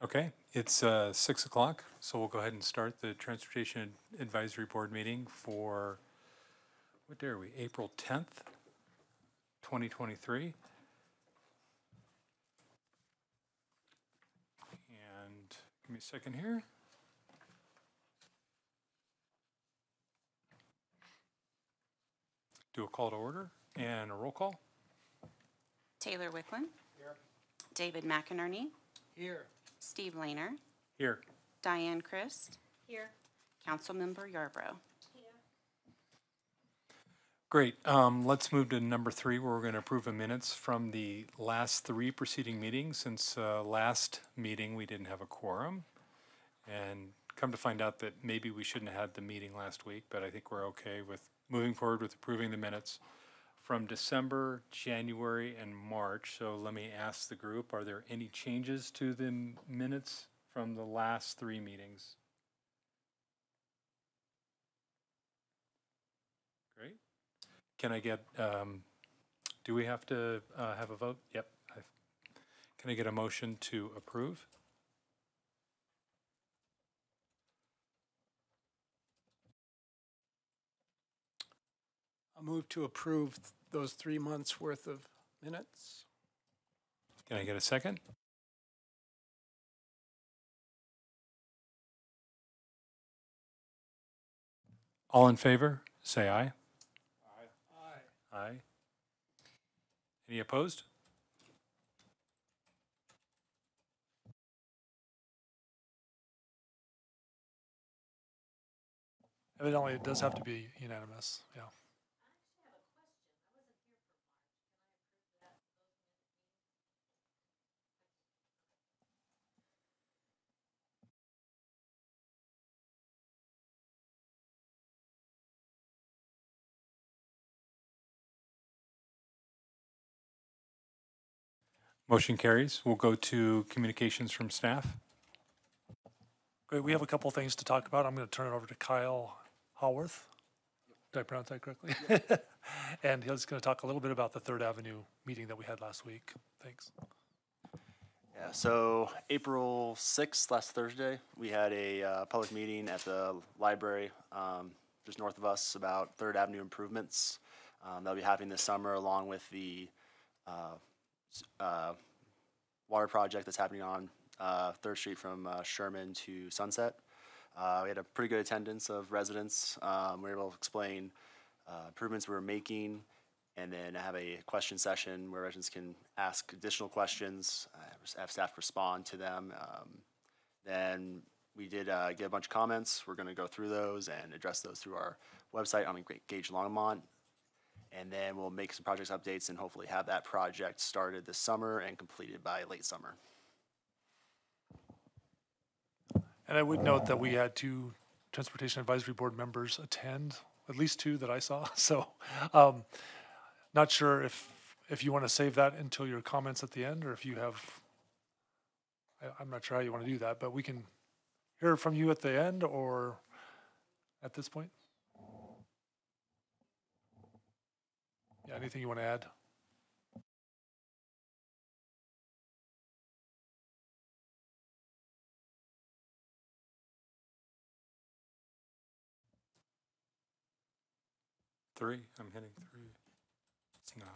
Okay, it's 6 o'clock, so we'll go ahead and start the Transportation Advisory Board meeting for, what day are we, April 10th, 2023. And give me a second here. Do a call to order and a roll call. Taylor Wicklund. Here. David McInerney. Here. Steve Lehner. Here. Diane Christ. Here. Councilmember Yarbrough. Great. Let's move to number 3, where we're going to approve the minutes from the last 3 preceding meetings. Since last meeting, we didn't have a quorum. And come to find out that maybe we shouldn't have had the meeting last week, but I think we're okay with moving forward with approving the minutes from December, January, and March. So let me ask the group, are there any changes to the minutes from the last 3 meetings? Great. Can I get, do we have to have a vote? Yep. Can I get a motion to approve? I'll move to approve those 3 months' worth of minutes. Can I get a second? All in favor, say aye. Aye. Aye. Any opposed? Evidently, it does have to be unanimous, yeah. Motion carries. We'll go to communications from staff. Great, we have a couple things to talk about. I'm going to turn it over to Kyle Haworth. Did I pronounce that correctly? And he's going to talk a little bit about the Third Avenue meeting that we had last week. Thanks. Yeah, so April 6th, last Thursday, we had a public meeting at the library just north of us about Third Avenue improvements. That'll be happening this summer along with the water project that's happening on 3rd Street from Sherman to Sunset. We had a pretty good attendance of residents. We were able to explain improvements we were making, and then have a question session where residents can ask additional questions, have staff respond to them. Then we did get a bunch of comments. We're going to go through those and address those through our website on Gage Longmont. And then we'll make some project updates and hopefully have that project started this summer and completed by late summer. And I would note that we had 2 Transportation Advisory Board members attend, at least 2 that I saw. So not sure if you want to save that until your comments at the end, or if you have, I'm not sure how you want to do that, but we can hear from you at the end or at this point. Yeah, anything you want to add? Three. I'm hitting 3. It's not.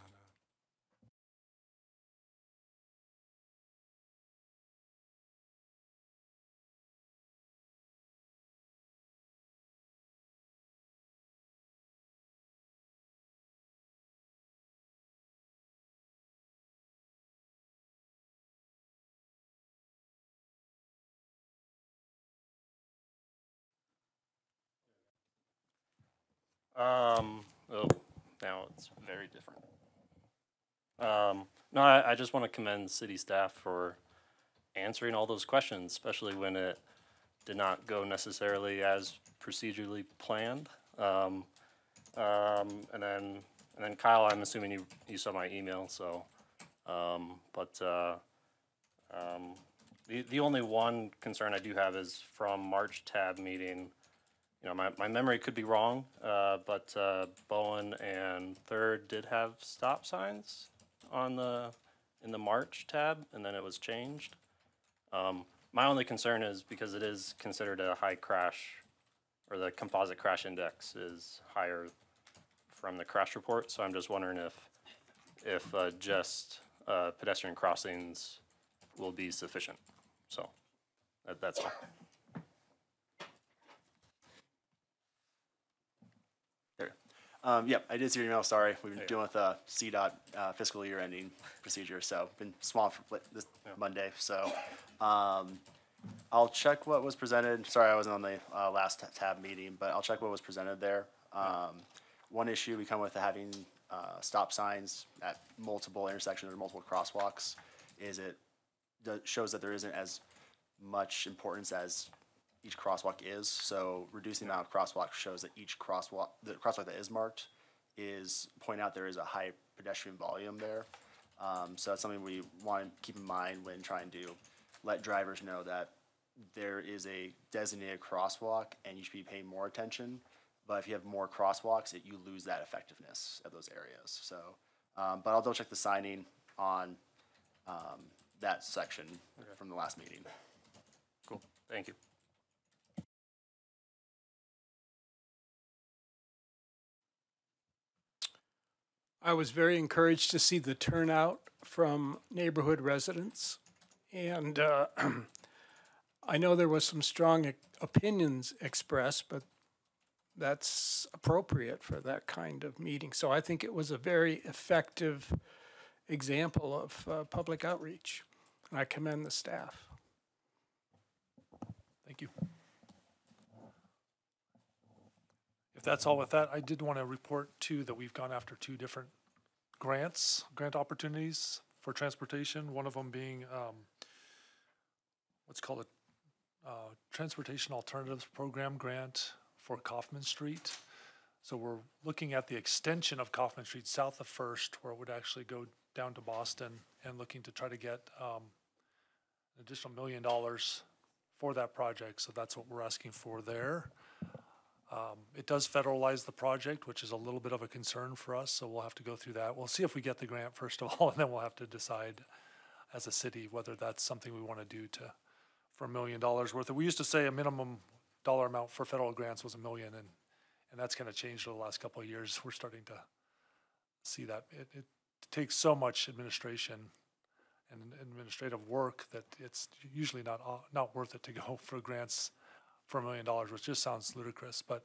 Oh, now it's very different. No, I just want to commend city staff for answering all those questions, especially when it did not go necessarily as procedurally planned. And then Kyle, I'm assuming you saw my email, so, the only one concern I do have is from March tab meeting. You know, my memory could be wrong, but Bowen and Third did have stop signs on in the March tab, and then it was changed. My only concern is because it is considered a high crash, or the composite crash index is higher from the crash report, so I'm just wondering if just pedestrian crossings will be sufficient. So that's all. There. Yep, I did see your email. Sorry, we've been dealing with CDOT fiscal year ending procedure, so been swamped for this Monday. So I'll check what was presented. Sorry, I wasn't on the last tab meeting, but I'll check what was presented there. One issue we come with having stop signs at multiple intersections or multiple crosswalks is it shows that there isn't as much importance as each crosswalk is. So reducing the amount of crosswalks shows that each crosswalk, the crosswalk that is marked, is point out there is a high pedestrian volume there. So that's something we want to keep in mind when trying to let drivers know that there is a designated crosswalk and you should be paying more attention. But if you have more crosswalks, you lose that effectiveness of those areas. So, but I'll double check the signing on that section from the last meeting. Cool, thank you. I was very encouraged to see the turnout from neighborhood residents. And I know there was some strong opinions expressed, but that's appropriate for that kind of meeting. So I think it was a very effective example of public outreach. And I commend the staff. Thank you. If that's all with that, I did want to report too that we've gone after 2 different grant opportunities for transportation. One of them being what's called a Transportation Alternatives Program grant for Kaufman Street. So we're looking at the extension of Kaufman Street south of First, where it would actually go down to Boston, and looking to try to get an additional $1 million for that project. So that's what we're asking for there. It does federalize the project, which is a little bit of a concern for us, so we'll have to go through that. We'll see if we get the grant first of all, and then we'll have to decide as a city whether that's something we want to do for $1 million worth. We used to say a minimum dollar amount for federal grants was $1 million, and that's kind of changed over the last couple of years. We're starting to see that it takes so much administration and administrative work that it's usually not worth it to go for grants for $1 million, which just sounds ludicrous, but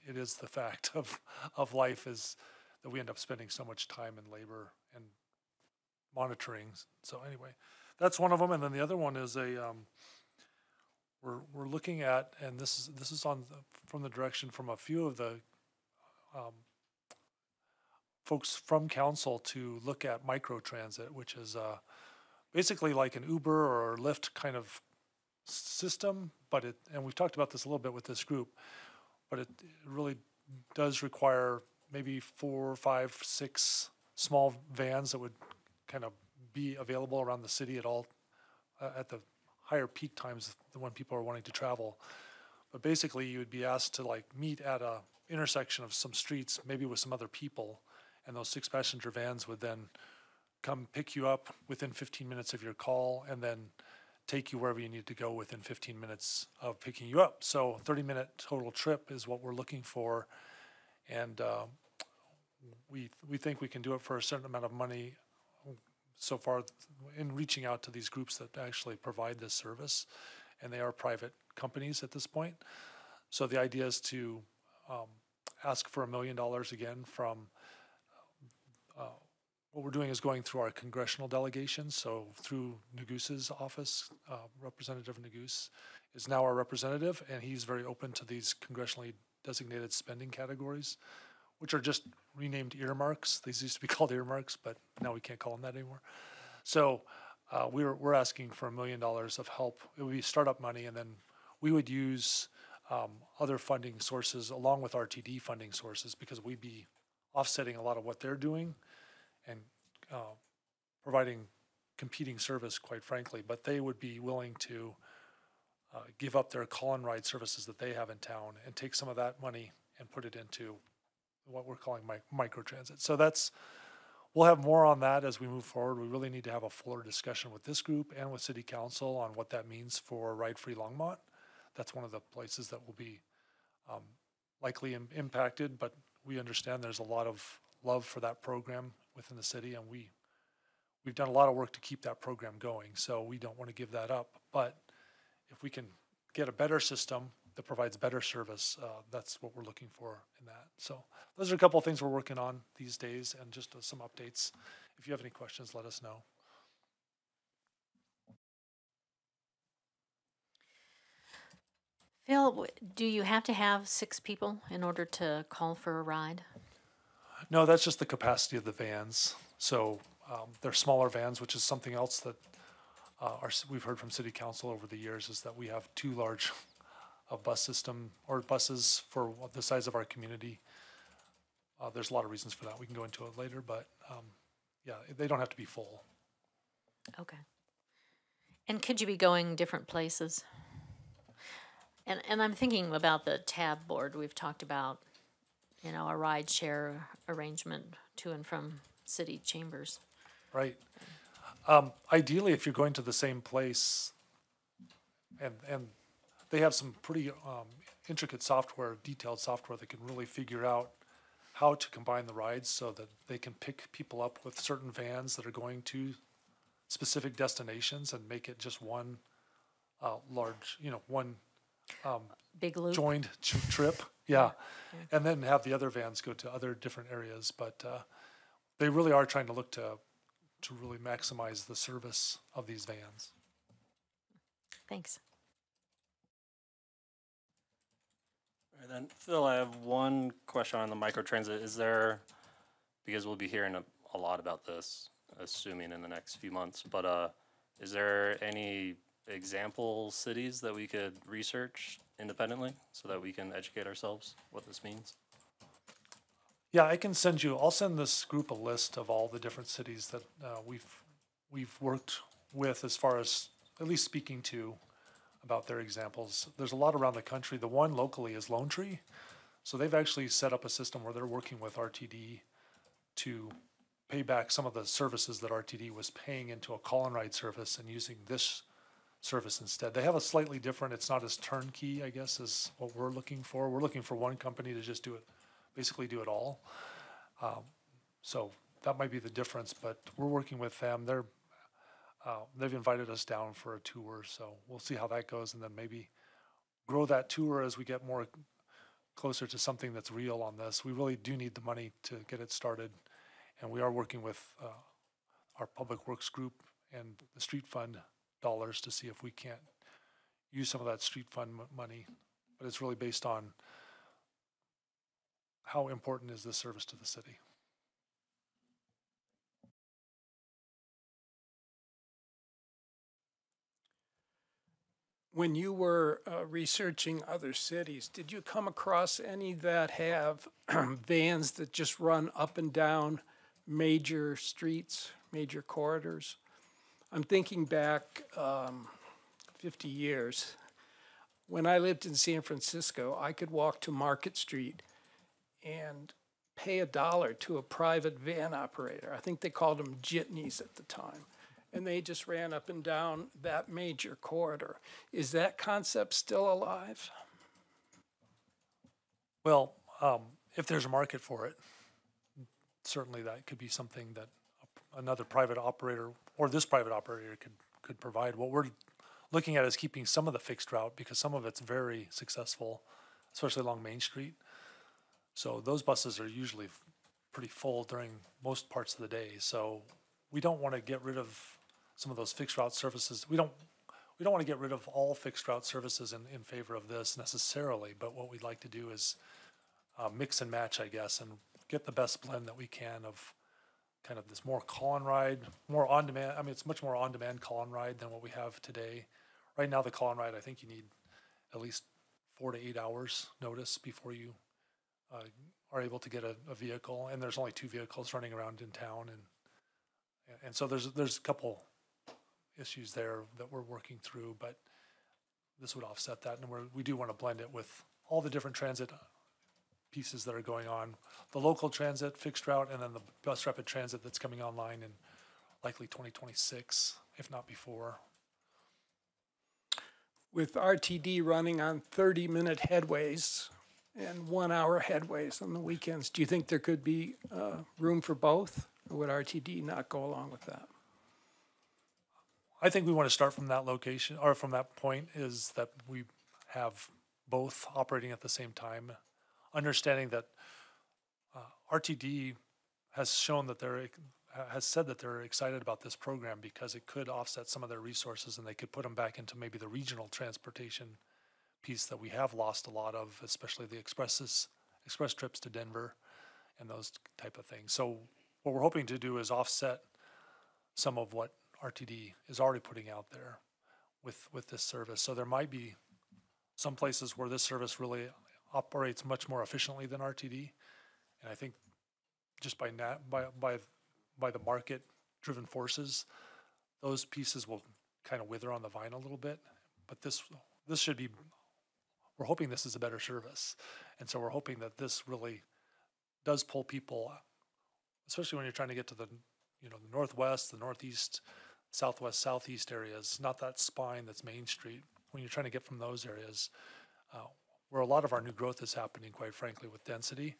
it is the fact of life is that we end up spending so much time and labor and monitoring. So anyway, that's one of them, and then the other one is we're looking at, and this is from the direction from a few of the folks from council to look at microtransit, which is basically like an Uber or Lyft kind of system, but and we've talked about this a little bit with this group, but it really does require maybe 4, 5, 6 small vans that would kind of be available around the city at all at the higher peak times when people are wanting to travel. But basically you would be asked to like meet at a intersection of some streets, maybe with some other people, and those 6 passenger vans would then come pick you up within 15 minutes of your call and then take you wherever you need to go within 15 minutes of picking you up. So 30-minute total trip is what we're looking for. And we think we can do it for a certain amount of money so far in reaching out to these groups that actually provide this service. And they are private companies at this point. So the idea is to ask for $1 million again from what we're doing is going through our congressional delegations. So through Negus's office, Representative Negus is now our representative, and he's very open to these congressionally designated spending categories, which are just renamed earmarks. These used to be called earmarks, but now we can't call them that anymore. So we're asking for $1 million of help. It would be startup money, and then we would use other funding sources along with RTD funding sources, because we'd be offsetting a lot of what they're doing and providing competing service, quite frankly. But they would be willing to give up their call and ride services that they have in town and take some of that money and put it into what we're calling microtransit. So that's we'll have more on that as we move forward. We really need to have a fuller discussion with this group and with City Council on what that means for Ride-Free Longmont. That's one of the places that will be likely impacted, but we understand there's a lot of love for that program within the city, and we've done a lot of work to keep that program going, so we don't want to give that up. But if we can get a better system that provides better service, that's what we're looking for in that. So those are a couple of things we're working on these days, and just some updates. If you have any questions, let us know. Phil, do you have to have 6 people in order to call for a ride? No, that's just the capacity of the vans. So they're smaller vans, which is something else that we've heard from City Council over the years, is that we have too large a bus system or buses for the size of our community. There's a lot of reasons for that. We can go into it later, but yeah, they don't have to be full. Okay. And could you be going different places? And I'm thinking about the tab board. We've talked about, you know, a ride share arrangement to and from city chambers. Right. Ideally, if you're going to the same place, and they have some pretty intricate software, detailed software that can really figure out how to combine the rides so that they can pick people up with certain vans that are going to specific destinations and make it just one large, you know, one Big loop. joined trip. Yeah. And then have the other vans go to other different areas. But they really are trying to look to really maximize the service of these vans. Thanks. And then, Phil, I have one question on the microtransit. Is there, because we'll be hearing a lot about this, assuming in the next few months, but is there any example cities that we could research independently so that we can educate ourselves what this means? Yeah, I'll send this group a list of all the different cities that we've worked with, as far as at least speaking to about their examples. There's a lot around the country. The one locally is Lone Tree. So they've actually set up a system where they're working with RTD to pay back some of the services that RTD was paying into a call and ride service and using this service instead. They have a slightly different, it's not as turnkey, I guess, as what we're looking for. We're looking for one company to just do it, basically do it all. So that might be the difference, but we're working with them. They've invited us down for a tour, so we'll see how that goes, and then maybe grow that tour as we get more closer to something that's real on this. We really do need the money to get it started, and we are working with our public works group and the street fund dollars to see if we can't use some of that street fund money, but it's really based on how important is this service to the city. When you were researching other cities, did you come across any that have vans that just run up and down major streets, major corridors? I'm thinking back 50 years. When I lived in San Francisco, I could walk to Market Street and pay $1 to a private van operator. I think they called them jitneys at the time. And they just ran up and down that major corridor. Is that concept still alive? Well, if there's a market for it, certainly that could be something that another private operator or this private operator could provide. What we're looking at is keeping some of the fixed route, because some of it's very successful, especially along Main Street. So those buses are usually pretty full during most parts of the day. So we don't want to get rid of some of those fixed route services. We don't want to get rid of all fixed route services in favor of this necessarily, but what we'd like to do is mix and match, I guess, and get the best blend that we can of kind of this more call and ride, more on demand. I mean, it's much more on demand call and ride than what we have today. Right now, the call and ride, I think you need at least 4 to 8 hours notice before you are able to get a vehicle, and there's only 2 vehicles running around in town, and so there's a couple issues there that we're working through, but this would offset that, and we do want to blend it with all the different transit pieces that are going on. The local transit fixed route and then the bus rapid transit that's coming online in likely 2026, if not before. With RTD running on 30-minute headways and 1-hour headways on the weekends, do you think there could be room for both? Or would RTD not go along with that? I think we want to start from that location, or from that point, is that we have both operating at the same time, understanding that RTD has shown that has said that they're excited about this program because it could offset some of their resources and they could put them back into maybe the regional transportation piece that we have lost a lot of, especially the express trips to Denver and those type of things. So what we're hoping to do is offset some of what RTD is already putting out there with this service. So there might be some places where this service really operates much more efficiently than RTD, and I think just by the market-driven forces, those pieces will kind of wither on the vine a little bit. But this should be. We're hoping this is a better service, and so we're hoping that this really does pull people, especially when you're trying to get to the northwest, the northeast, southwest, southeast areas, not that spine that's Main Street. When you're trying to get from those areas, where a lot of our new growth is happening, quite frankly, with density,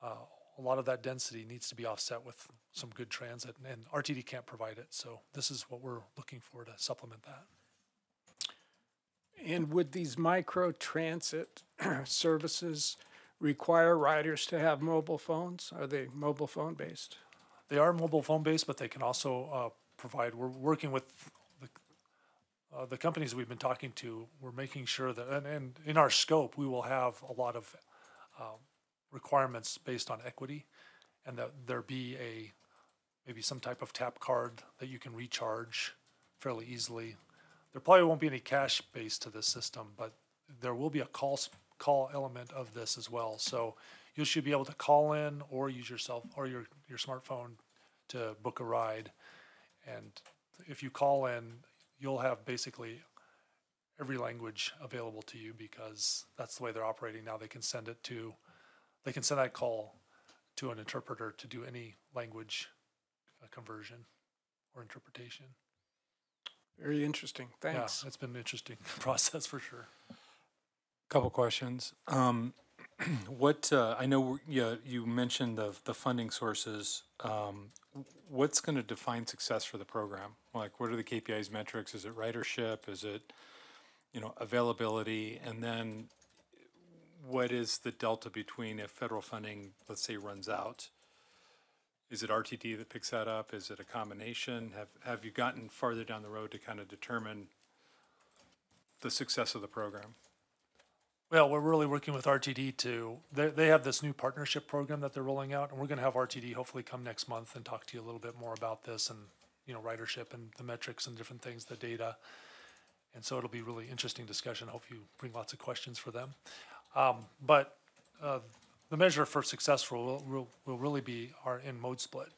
a lot of that density needs to be offset with some good transit, and RTD can't provide it. So this is what we're looking for to supplement that. And would these micro transit services require riders to have mobile phones? Are they mobile phone based? They are mobile phone based, but they can also provide. We're working with the companies we've been talking to. We're making sure that, and in our scope, we will have a lot of requirements based on equity, and that there be maybe some type of tap card that you can recharge fairly easily. There probably won't be any cash based to this system, but there will be a call element of this as well. So you should be able to call in or use yourself or your smartphone to book a ride. And if you call in, you'll have basically every language available to you because that's the way they're operating now. They can send that call to an interpreter to do any language conversion or interpretation. Very interesting. Thanks. Yeah, it's been an interesting process for sure. Couple questions. What I know you mentioned the funding sources. What's going to define success for the program? Like, what are the KPIs, metrics? Is it ridership? Is it availability? And then what is the delta between if federal funding, let's say, runs out? Is it RTD that picks that up? Is it a combination? Have you gotten farther down the road to kind of determine the success of the program? Well, we're really working with RTD they have this new partnership program that they're rolling out, and we're going to have RTD hopefully come next month and talk to you a little bit more about this and, ridership and the metrics and different things, the data. And so it'll be really interesting discussion. Hope you bring lots of questions for them. But the measure for success will really be our in-mode split.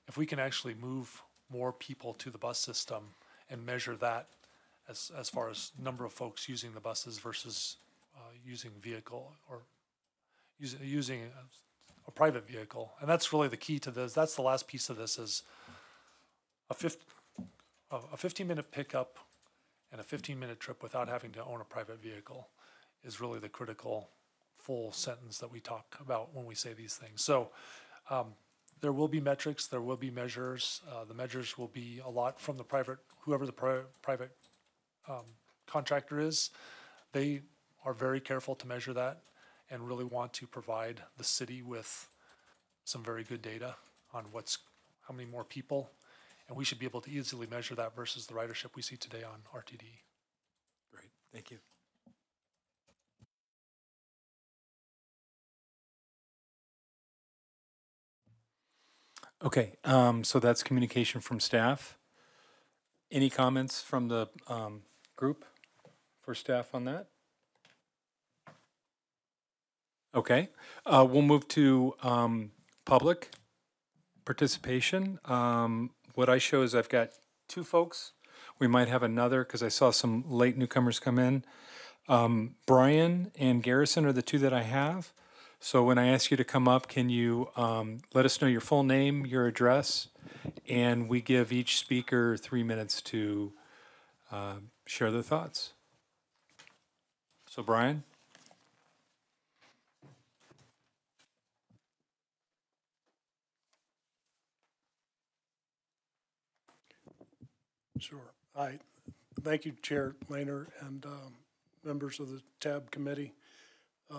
If we can actually move more people to the bus system and measure that as far as number of folks using the buses versus using vehicle or using a private vehicle. And that's really the key to this. That's the last piece of this is a 15-minute pickup and a 15-minute trip without having to own a private vehicle is really the critical full sentence that we talk about when we say these things. So there will be metrics, there will be measures. The measures will be a lot from whoever the private contractor is. They are very careful to measure that and really want to provide the city with some very good data on how many more people, and we should be able to easily measure that versus the ridership we see today on RTD. Great, thank you. Okay, so that's communication from staff. Any comments from the group for staff on that? Okay, we'll move to public participation. What I show is I've got 2 folks. We might have another because I saw some late newcomers come in. Brian and Garrison are the 2 that I have. So when I ask you to come up, can you let us know your full name, your address, and we give each speaker 3 minutes to share their thoughts. So Brian? Sure. Thank you, Chair Lehner and members of the TAB committee.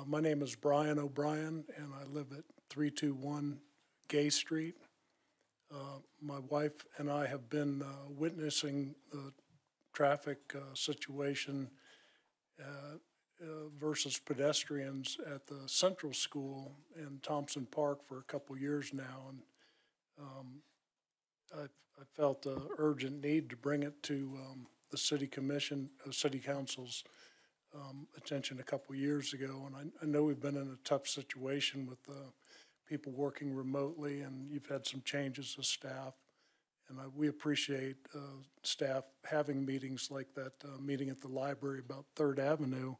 My name is Brian O'Brien, and I live at 321 Gay Street. My wife and I have been witnessing the traffic situation versus pedestrians at the Central School in Thompson Park for a couple years now, and I felt an urgent need to bring it to the City Commission, City Council's attention a couple years ago. And I know we've been in a tough situation with people working remotely, and you've had some changes of staff. And we appreciate staff having meetings like that meeting at the library about 3rd Avenue.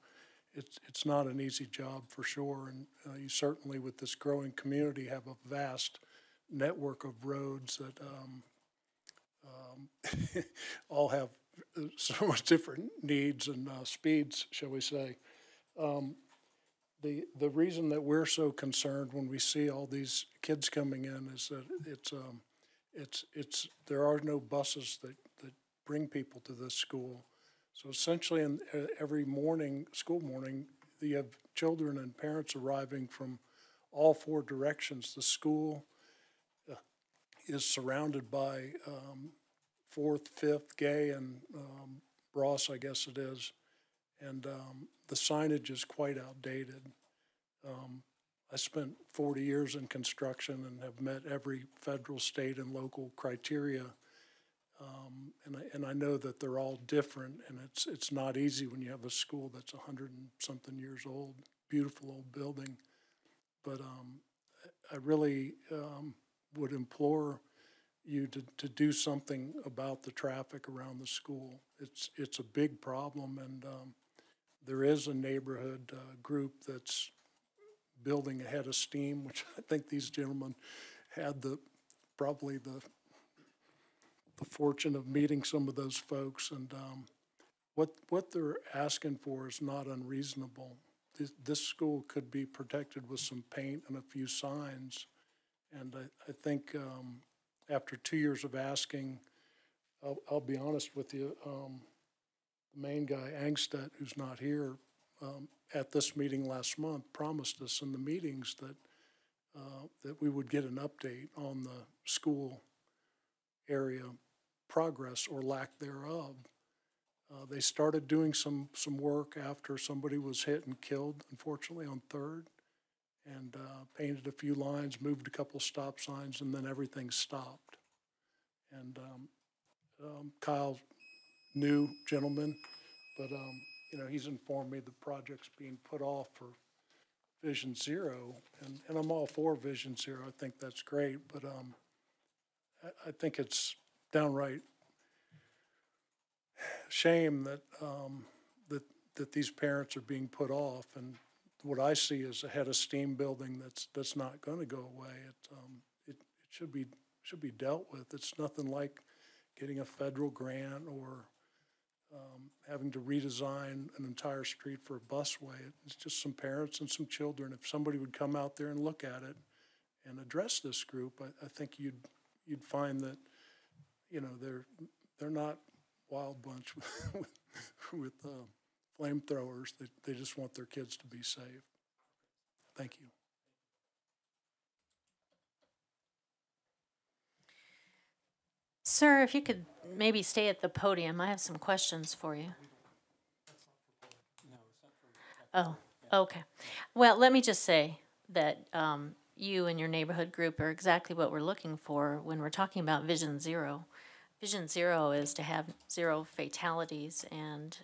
It's not an easy job for sure, and you certainly, with this growing community, have a vast network of roads that all have so much different needs and speeds, shall we say. The reason that we're so concerned when we see all these kids coming in is that there are no buses that bring people to this school. So essentially, in every morning, school morning, you have children and parents arriving from all 4 directions. The school is surrounded by 4th, 5th, Gay, and Ross, I guess it is. And the signage is quite outdated. I spent 40 years in construction and have met every federal, state, and local criteria. And I know that they're all different, and it's not easy when you have a school that's 100 and something years old, beautiful old building. But I really would implore you to do something about the traffic around the school. It's a big problem, and there is a neighborhood group that's building ahead of steam, which I think these gentlemen had probably the fortune of meeting some of those folks, and what they're asking for is not unreasonable. This school could be protected with some paint and a few signs, and I think after 2 years of asking, I'll be honest with you, the main guy, Angstedt, who's not here, at this meeting last month, promised us in the meetings that we would get an update on the school area progress or lack thereof. They started doing some work after somebody was hit and killed, unfortunately, on 3rd, and painted a few lines, moved a couple stop signs, and then everything stopped. And Kyle, new gentleman, but he's informed me the project's being put off for Vision Zero, and I'm all for Vision Zero. I think that's great, but I think it's downright shame that that these parents are being put off. And what I see is a head of steam building that's not going to go away. It should be dealt with. It's nothing like getting a federal grant or having to redesign an entire street for a busway. It's just some parents and some children. If somebody would come out there and look at it and address this group, I think you'd find that they're not wild bunch with flamethrowers. They just want their kids to be safe. Thank you. Sir, if you could maybe stay at the podium, I have some questions for you. Oh, okay. Well, let me just say that you and your neighborhood group are exactly what we're looking for when we're talking about Vision Zero. Vision Zero is to have 0 fatalities and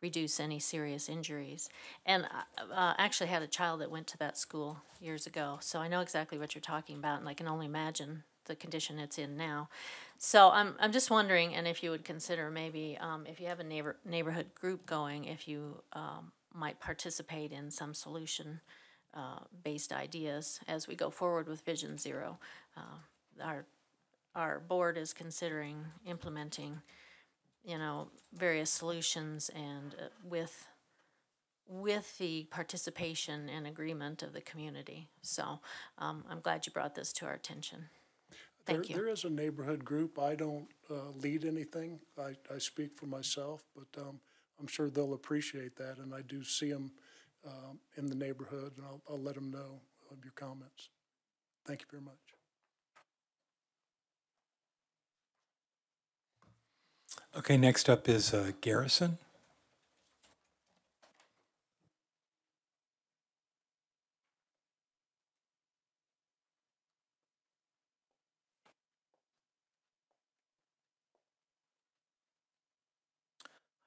reduce any serious injuries. And I actually had a child that went to that school years ago, so I know exactly what you're talking about, and I can only imagine the condition it's in now. So I'm just wondering, and if you would consider maybe if you have a neighborhood group going, if you might participate in some solution based ideas as we go forward with Vision Zero. Our board is considering implementing, various solutions and with the participation and agreement of the community. So I'm glad you brought this to our attention. Thank you. There is a neighborhood group. I don't lead anything. I speak for myself, but I'm sure they'll appreciate that, and I do see them in the neighborhood, and I'll let them know of your comments. Thank you very much. Okay, next up is Garrison.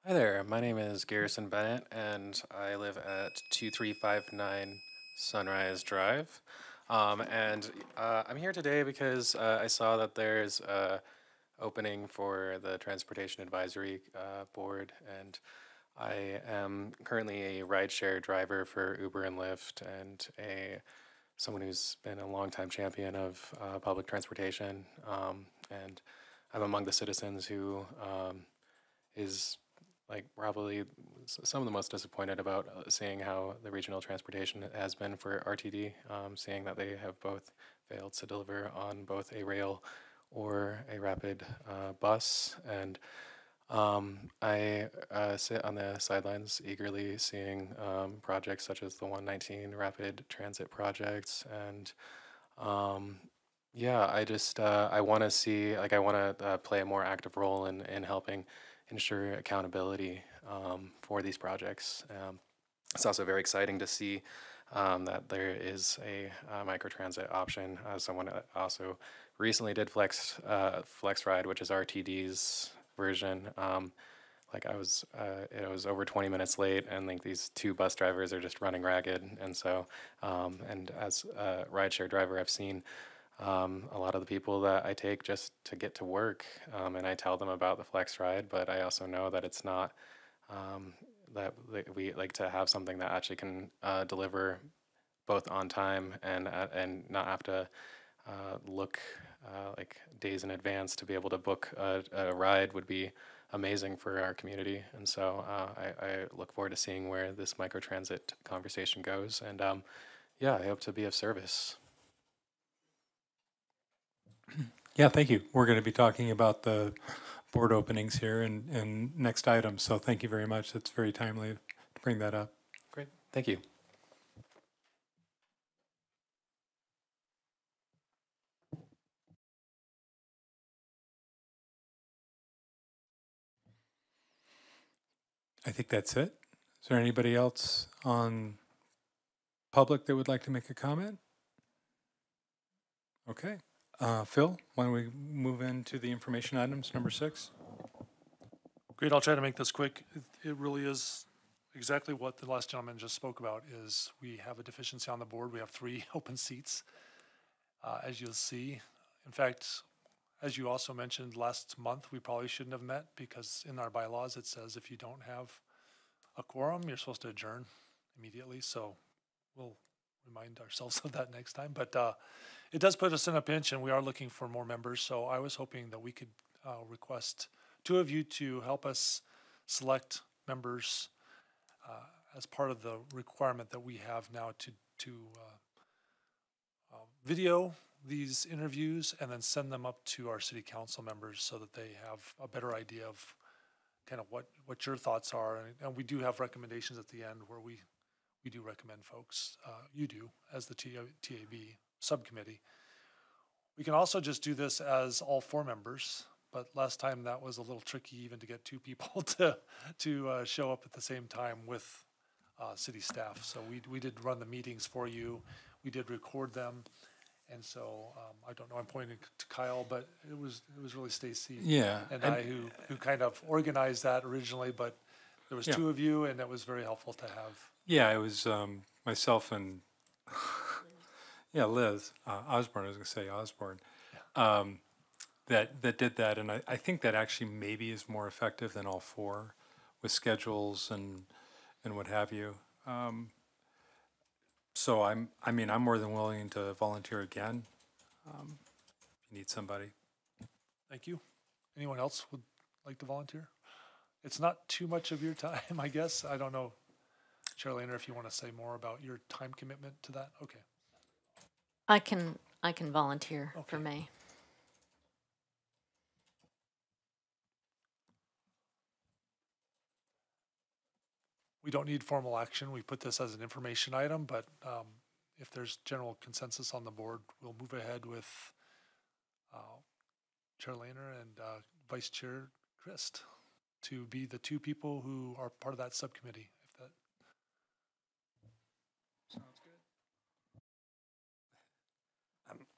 Hi there, my name is Garrison Bennett, and I live at 2359 Sunrise Drive. I'm here today because I saw that there's a opening for the Transportation Advisory Board, and I am currently a rideshare driver for Uber and Lyft, and someone who's been a longtime champion of public transportation. And I'm among the citizens who is probably some of the most disappointed about seeing how the regional transportation has been for RTD, seeing that they have both failed to deliver on both a rail or a rapid bus. And I sit on the sidelines eagerly seeing projects such as the 119 rapid transit projects. And I want to see, I want to play a more active role in helping ensure accountability for these projects. It's also very exciting to see that there is a microtransit option. Someone also recently did Flex Ride, which is RTD's version. It was over 20 minutes late, and these two bus drivers are just running ragged. And so, and as a rideshare driver, I've seen a lot of the people that I take just to get to work, and I tell them about the Flex Ride, but I also know that it's not that we like to have something that actually can deliver both on time and not have to look days in advance to be able to book a ride would be amazing for our community. And so I look forward to seeing where this microtransit conversation goes. And I hope to be of service. Yeah, thank you. We're going to be talking about the board openings here and next item. So thank you very much. That's very timely to bring that up. Great. Thank you. I think that's it. Is there anybody else on public that would like to make a comment? Okay. Phil, why don't we move into the information items, number 6? Great, I'll try to make this quick. It really is exactly what the last gentleman just spoke about. Is we have a deficiency on the board. We have 3 open seats, as you'll see. In fact, as you also mentioned last month, we probably shouldn't have met because in our bylaws it says if you don't have a quorum, you're supposed to adjourn immediately. So we'll remind ourselves of that next time. But it does put us in a pinch, and we are looking for more members. So I was hoping that we could request 2 of you to help us select members as part of the requirement that we have now to video these interviews and then send them up to our city council members so that they have a better idea of kind of what your thoughts are. And we do have recommendations at the end where we do recommend folks, you do, as the TAB subcommittee. We can also just do this as all 4 members, but last time that was a little tricky even to get 2 people to show up at the same time with city staff. So we did run the meetings for you. We did record them. And so I don't know, I'm pointing to Kyle, but it was really Stacy and I who kind of organized that originally, but there was 2 of you, and that was very helpful to have. Yeah, it was myself and Liz Osborne. I was going to say Osborne, that did that, and I think that actually maybe is more effective than all 4 with schedules and what have you. So I'm more than willing to volunteer again. If you need somebody. Thank you. Anyone else would like to volunteer? It's not too much of your time, I guess. I don't know, Chair Lehner, if you want to say more about your time commitment to that. Okay. I can volunteer for Okay. May. We don't need formal action. We put this as an information item, but if there's general consensus on the board, we'll move ahead with Chair Lehner and Vice Chair Christ to be the two people who are part of that subcommittee. If that sounds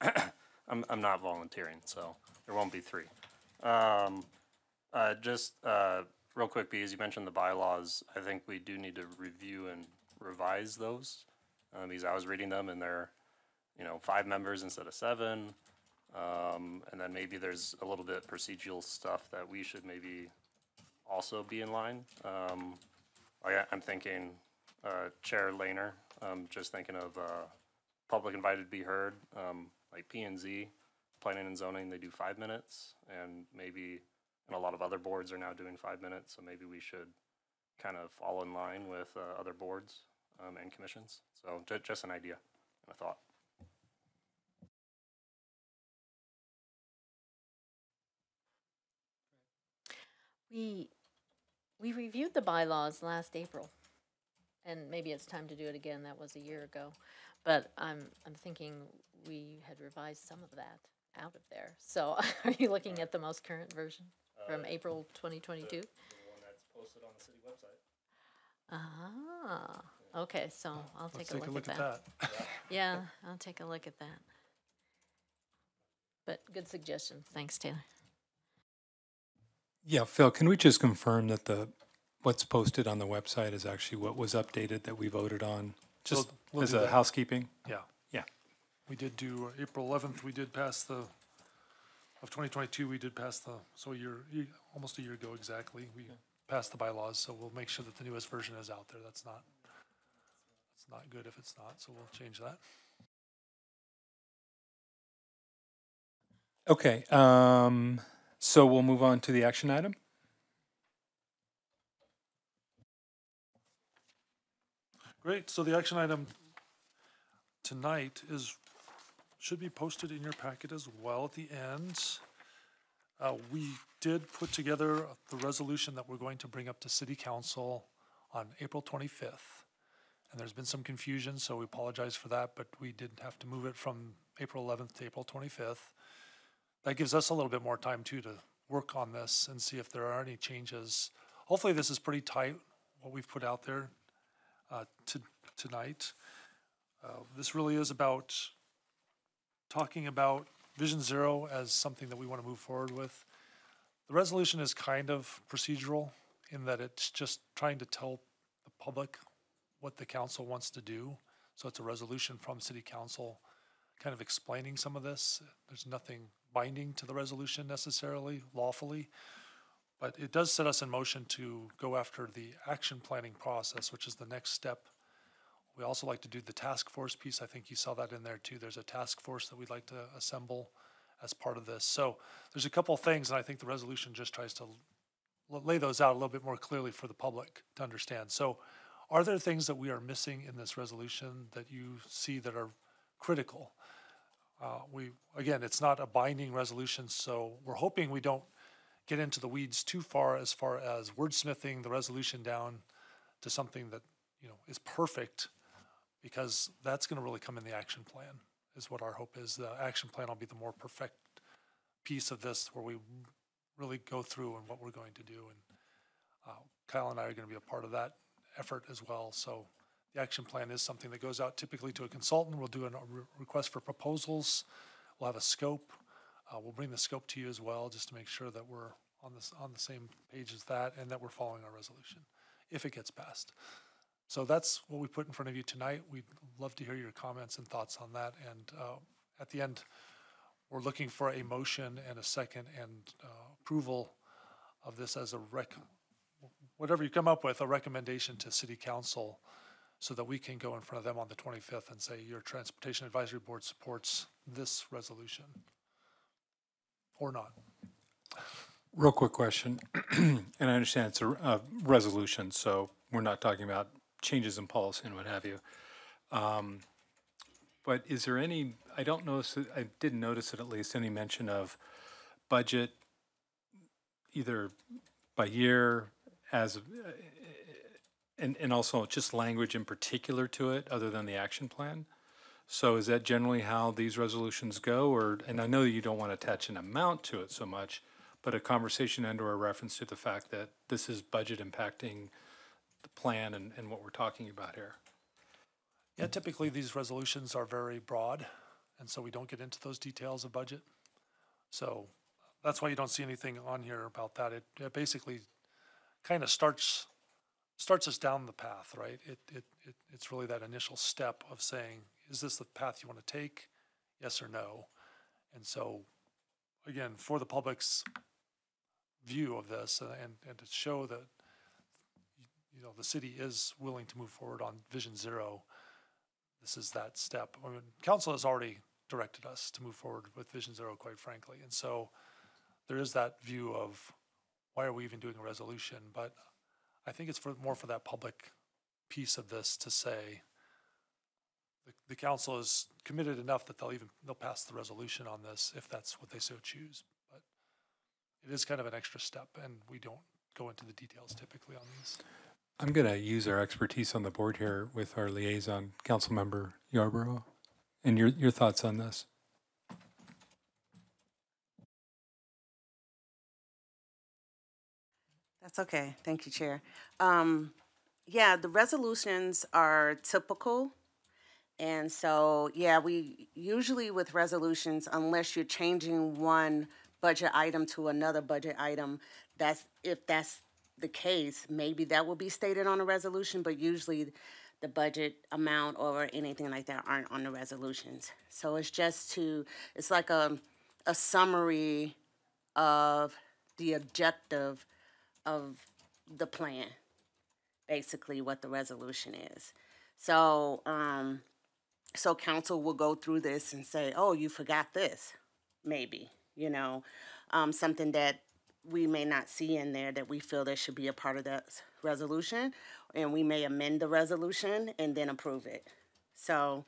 good. I'm not volunteering, so there won't be three. Just real quick, because you mentioned the bylaws, I think we do need to review and revise those. Because I was reading them and they're, 5 members instead of 7. And then maybe there's a little bit procedural stuff that we should maybe also be in line. I'm thinking Chair Lehner, just thinking of public invited to be heard, like P&Z, planning and zoning, they do 5 minutes, and maybe, and a lot of other boards are now doing 5 minutes, so maybe we should kind of fall in line with other boards and commissions. So just an idea and a thought. We reviewed the bylaws last April, and maybe it's time to do it again. That was a year ago, but I'm thinking we had revised some of that out of there. So, are you looking at the most current version from April 2022? The one that's posted on the city website. Ah, okay. So I'll Let's take a look at that. Yeah, I'll take a look at that. But good suggestions. Thanks, Taylor. Yeah, Phil, can we just confirm that what's posted on the website is actually what was updated that we voted on? Just We'll as do a that. housekeeping? Yeah. Yeah. We did do April 11th, we did pass of 2022, we did pass so almost a year ago exactly, we passed the bylaws, so we'll make sure that the newest version is out there. That's not good if it's not, so we'll change that. Okay, so we'll move on to the action item. Great, so the action item tonight should be posted in your packet as well at the end. We did put together the resolution that we're going to bring up to City Council on April 25th. And there's been some confusion, so we apologize for that, but we did have to move it from April 11th to April 25th. That gives us a little bit more time too to work on this and see if there are any changes. Hopefully this is pretty tight, what we've put out there tonight. This really is about talking about Vision Zero as something that we want to move forward with. The resolution is kind of procedural in that it's just trying to tell the public what the council wants to do. So it's a resolution from City Council kind of explaining some of this. There's nothing binding to the resolution necessarily, lawfully, but it does set us in motion to go after the action planning process, which is the next step. We also like to do the task force piece. I think you saw that in there too. There's a task force that we'd like to assemble as part of this. So there's a couple of things, and I think the resolution just tries to lay those out a little bit more clearly for the public to understand. So are there things that we are missing in this resolution that you see that are critical? Again, it's not a binding resolution, so we're hoping we don't get into the weeds too far as wordsmithing the resolution down to something that, is perfect, because that's going to really come in the action plan, is what our hope is. The action plan will be the more perfect piece of this, where we really go through and what we're going to do. And Kyle and I are going to be a part of that effort as well. So the action plan is something that goes out typically to a consultant. We'll do a request for proposals. We'll have a scope. We'll bring the scope to you as well, just to make sure that we're on the same page as that, and that we're following our resolution if it gets passed. So that's what we put in front of you tonight. We'd love to hear your comments and thoughts on that. And at the end, we're looking for a motion and a second and approval of this as whatever you come up with, a recommendation to City Council so that we can go in front of them on the 25th and say, your Transportation Advisory Board supports this resolution, or not. Real quick question, and I understand it's a resolution, so we're not talking about changes in policy and what have you. But is there any, I don't notice, I didn't notice it at least, any mention of budget, either by year, as, and also just language in particular to it, other than the action plan? So is that generally how these resolutions go, or, and I know you don't want to attach an amount to it so much, but a conversation and or a reference to the fact that this is budget impacting the plan and what we're talking about here? Yeah, typically these resolutions are very broad, and so we don't get into those details of budget. So that's why you don't see anything on here about that. It basically kind of starts us down the path, right? It's really that initial step of saying, is this the path you want to take? Yes or no? And so, again, for the public's view of this and to show that, you know, the city is willing to move forward on Vision Zero, this is that step. I mean, council has already directed us to move forward with Vision Zero, quite frankly. And so there is that view of why are we even doing a resolution? But I think it's more for that public piece of this to say the council is committed enough that they'll pass the resolution on this if that's what they so choose. But it is kind of an extra step, and we don't go into the details typically on these. I'm going to use our expertise on the board here with our liaison, Councilmember Yarborough, and your thoughts on this. That's okay. Thank you, Chair. Yeah, the resolutions are typical. And so, yeah, we usually with resolutions, unless you're changing one budget item to another budget item, if that's the case, maybe that will be stated on a resolution, but usually the budget amount or anything like that aren't on the resolutions. So it's just it's like a summary of the objective of the plan, basically what the resolution is. So, so council will go through this and say, oh, you forgot this, maybe, you know, something that we may not see in there that we feel that should be a part of that resolution, and we may amend the resolution and then approve it. So,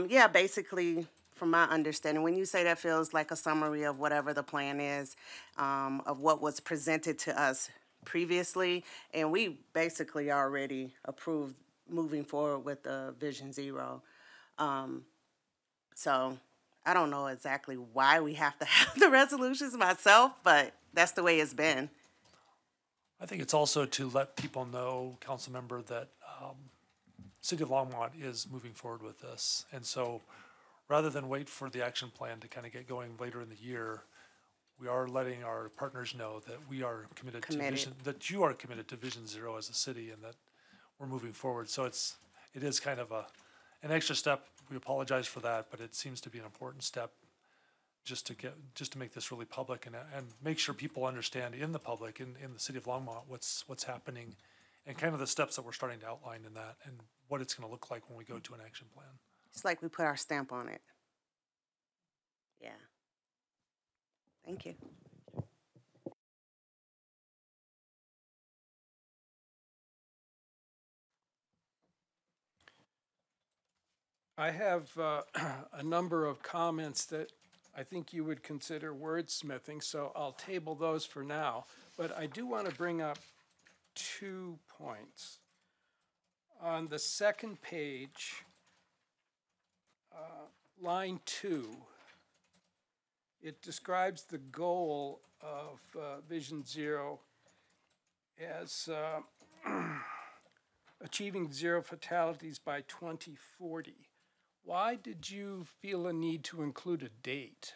yeah, basically, from my understanding, when you say that feels like a summary of whatever the plan is, of what was presented to us previously, and we basically already approved moving forward with the Vision Zero. So I don't know exactly why we have to have the resolutions myself, but that's the way it's been. I think it's also to let people know, council member, that City of Longmont is moving forward with this. And so rather than wait for the action plan to kind of get going later in the year, we are letting our partners know that we are committed to Vision, that you are committed to Vision Zero as a city, and that we're moving forward. So it is kind of an extra step. We apologize for that, but it seems to be an important step just to make this really public and make sure people understand in the public, in the city of Longmont, what's happening, and kind of the steps that we're starting to outline in that, and what it's going to look like when we go to an action plan. It's like we put our stamp on it. Yeah. Thank you. I have a number of comments that I think you would consider wordsmithing, so I'll table those for now. But I do want to bring up 2 points. On the second page, line 2, it describes the goal of Vision Zero as achieving zero fatalities by 2040. Why did you feel a need to include a date?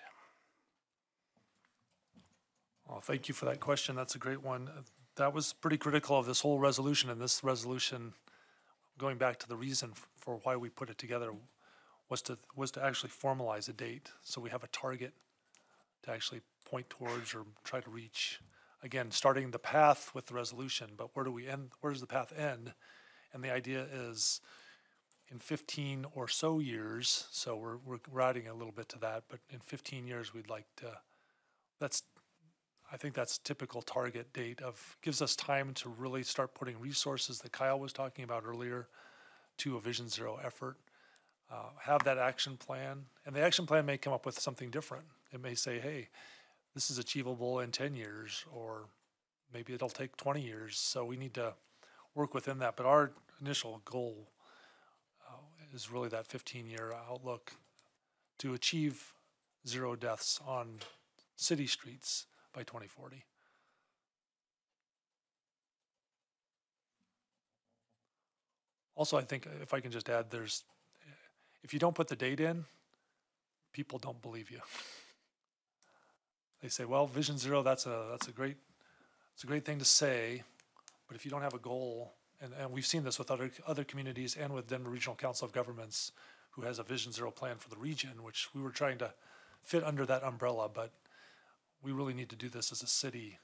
Well, thank you for that question. That's a great one. That was pretty critical of this whole resolution, and this resolution, going back to the reason for why we put it together, was to actually formalize a date, so we have a target to actually point towards or try to reach. Again, starting the path with the resolution, but where do we end? Where does the path end? And the idea is in 15 or so years, so we're adding a little bit to that, but in 15 years, we'd like to, I think that's typical target date of, gives us time to really start putting resources that Kyle was talking about earlier to a Vision Zero effort. Have that action plan, and the action plan may come up with something different. It may say, hey, this is achievable in 10 years, or maybe it'll take 20 years. So we need to work within that. But our initial goal is really that 15-year outlook to achieve 0 deaths on city streets by 2040. Also, I think if I can just add, if you don't put the date in, people don't believe you. They say, well, Vision Zero, that's a great thing to say, but if you don't have a goal, and we've seen this with other communities and with Denver Regional Council of Governments, who has a Vision Zero plan for the region, which we were trying to fit under that umbrella, but we really need to do this as a city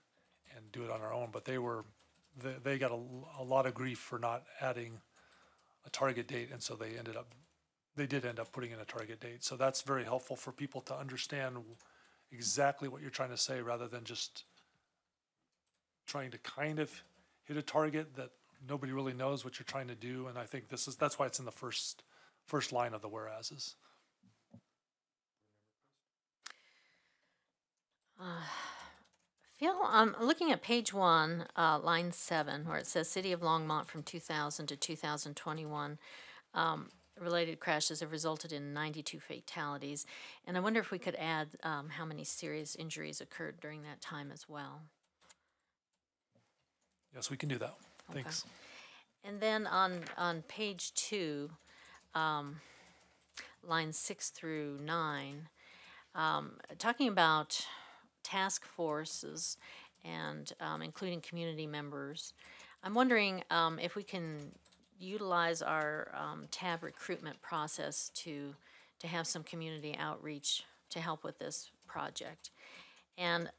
and do it on our own. But they got a lot of grief for not adding a target date, and so they did end up putting in a target date. So that's very helpful for people to understand exactly what you're trying to say, rather than just trying to kind of hit a target that nobody really knows what you're trying to do. And I think that's why it's in the first line of the whereases. Phil, I'm looking at page 1, line 7, where it says City of Longmont from 2000 to 2021. Related crashes have resulted in 92 fatalities. And I wonder if we could add how many serious injuries occurred during that time as well. Yes, we can do that. Okay. Thanks. And then on page 2, lines 6 through 9, talking about task forces and including community members, I'm wondering if we can utilize our TAB recruitment process to have some community outreach to help with this project. And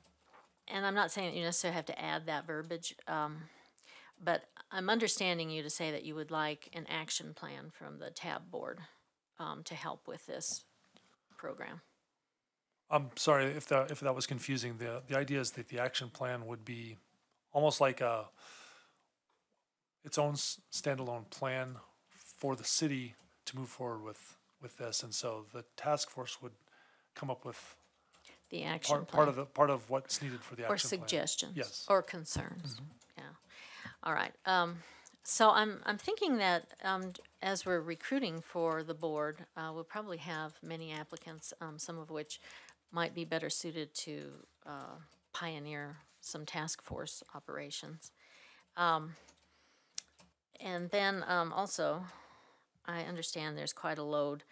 I'm not saying that you necessarily have to add that verbiage, but I'm understanding you to say that you would like an action plan from the TAB board to help with this program. I'm sorry if that was confusing. The idea is that the action plan would be almost like its own standalone plan for the city to move forward with this, and so the task force would come up with The action plan. part of what's needed for the action plan. Or suggestions. Yes. Or concerns. Yeah. All right. So I'm thinking that as we're recruiting for the board, we'll probably have many applicants, some of which might be better suited to pioneer some task force operations. And then also, I understand there's quite a load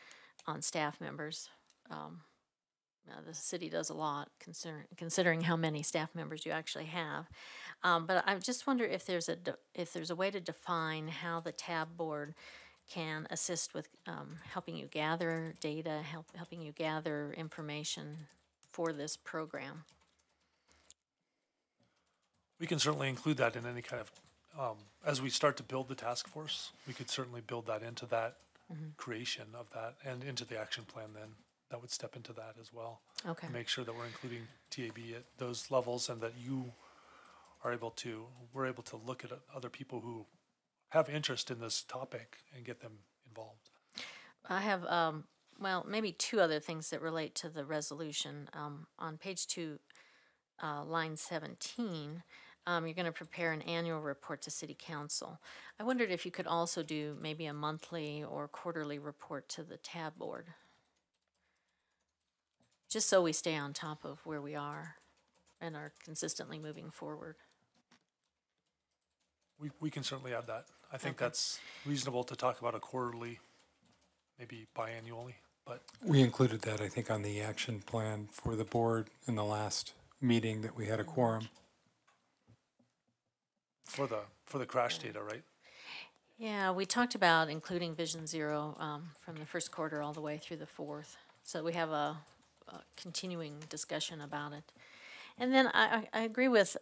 on staff members. The city does a lot, considering how many staff members you actually have. But I just wonder if there's a way to define how the TAB board can assist with helping you gather data, helping you gather information for this program. We can certainly include that in any kind of, as we start to build the task force, we could certainly build that into that creation of that and into the action plan then. That would step into that as well. Okay. And make sure that we're including TAB at those levels, and that we're able to look at other people who have interest in this topic and get them involved. I have, well, maybe 2 other things that relate to the resolution. On page 2, line 17, you're going to prepare an annual report to City Council. I wondered if you could also do maybe a monthly or quarterly report to the TAB board, just so we stay on top of where we are and are consistently moving forward. We can certainly add that. I think Okay. that's reasonable to talk about a quarterly, maybe biannually, but We included that, I think, on the action plan for the board in the last meeting that we had a quorum. for the crash data, right? Yeah, we talked about including Vision Zero from the first quarter all the way through the 4th. So we have a continuing discussion about it. And then I agree with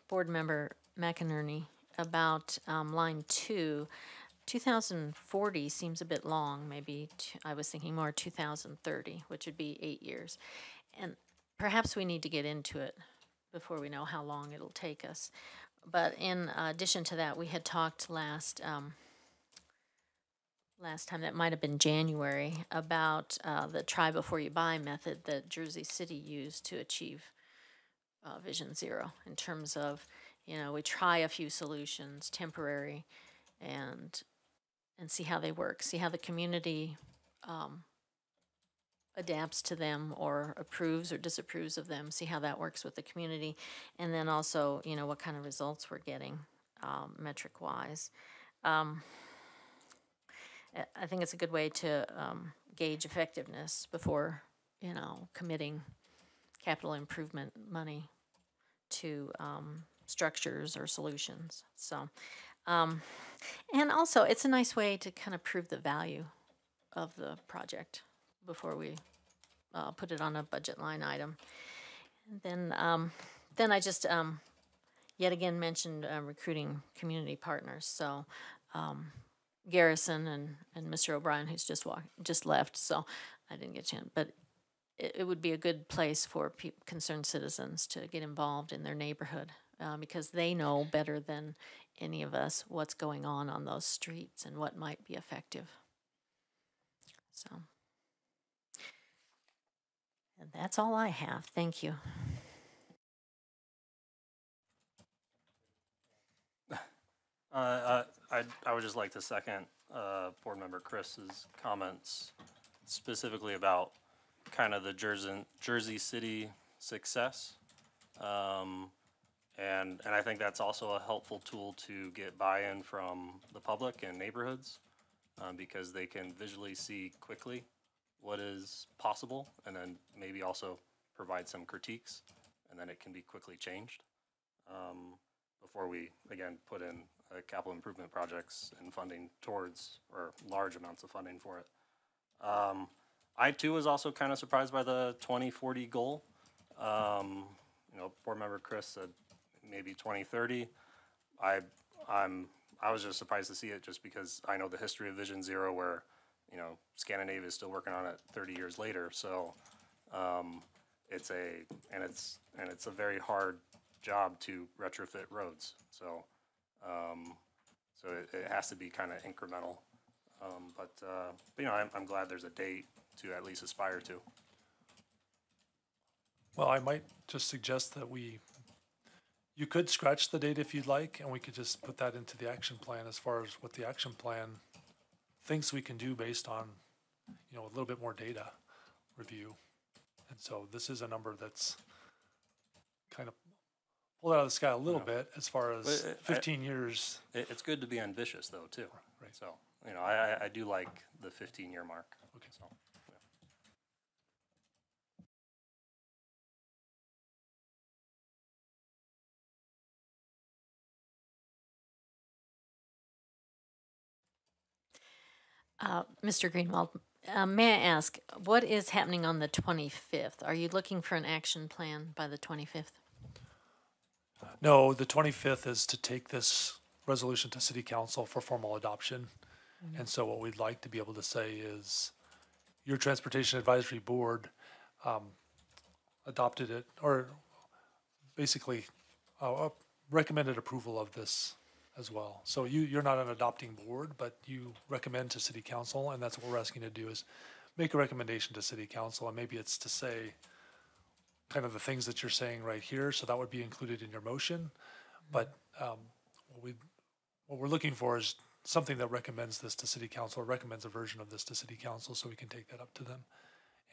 Board Member McInerney about line 2. 2040 seems a bit long. Maybe I was thinking more 2030, which would be 8 years. And perhaps we need to get into it before we know how long it'll take us. But in addition to that, we had talked last time, that might have been January, about the try before you buy method that Jersey City used to achieve Vision Zero, in terms of, we try a few solutions, temporary, and see how they work, see how the community adapts to them or approves or disapproves of them, see how that works with the community, and then also, what kind of results we're getting metric-wise. I think it's a good way to gauge effectiveness before, committing capital improvement money to structures or solutions. So, and also it's a nice way to kind of prove the value of the project before we put it on a budget line item. And then I just yet again mentioned recruiting community partners. So Garrison and Mr. O'Brien, who's just left, so I didn't get a chance. But it would be a good place for concerned citizens to get involved in their neighborhood, because they know better than any of us what's going on those streets and what might be effective. So, and that's all I have. Thank you. I would just like to second Board Member Chris's comments, specifically about kind of the Jersey City success. And I think that's also a helpful tool to get buy-in from the public and neighborhoods, because they can visually see quickly what is possible, and then maybe also provide some critiques, and then it can be quickly changed before we, again, put in capital improvement projects and funding towards, or large amounts of funding for it. I too was also kind of surprised by the 2040 goal. Board Member Chris said maybe 2030. I was just surprised to see it, just because I know the history of Vision Zero, where Scandinavia is still working on it 30 years later. So it's a very hard job to retrofit roads. So it has to be kind of incremental. But I'm glad there's a date to at least aspire to. Well, I might just suggest that you could scratch the date if you'd like, and we could just put that into the action plan as far as what the action plan thinks we can do based on, a little bit more data review. And so this is a number that's kind of pulled out of the sky a little bit as far as 15 years. It's good to be ambitious, though, too. Right. So, I do like the 15-year mark. Okay. So, Mr. Greenwald, may I ask, what is happening on the 25th? Are you looking for an action plan by the 25th? No, the 25th is to take this resolution to City Council for formal adoption. Mm-hmm. And so what we'd like to be able to say is your Transportation Advisory Board adopted it, or basically recommended approval of this as well. So you're not an adopting board, but you recommend to City Council, and that's what we're asking to do, is make a recommendation to City Council, and maybe it's to say kind of the things that you're saying right here, so that would be included in your motion. But what we're looking for is something that recommends this to City Council, or recommends a version of this to City Council, so we can take that up to them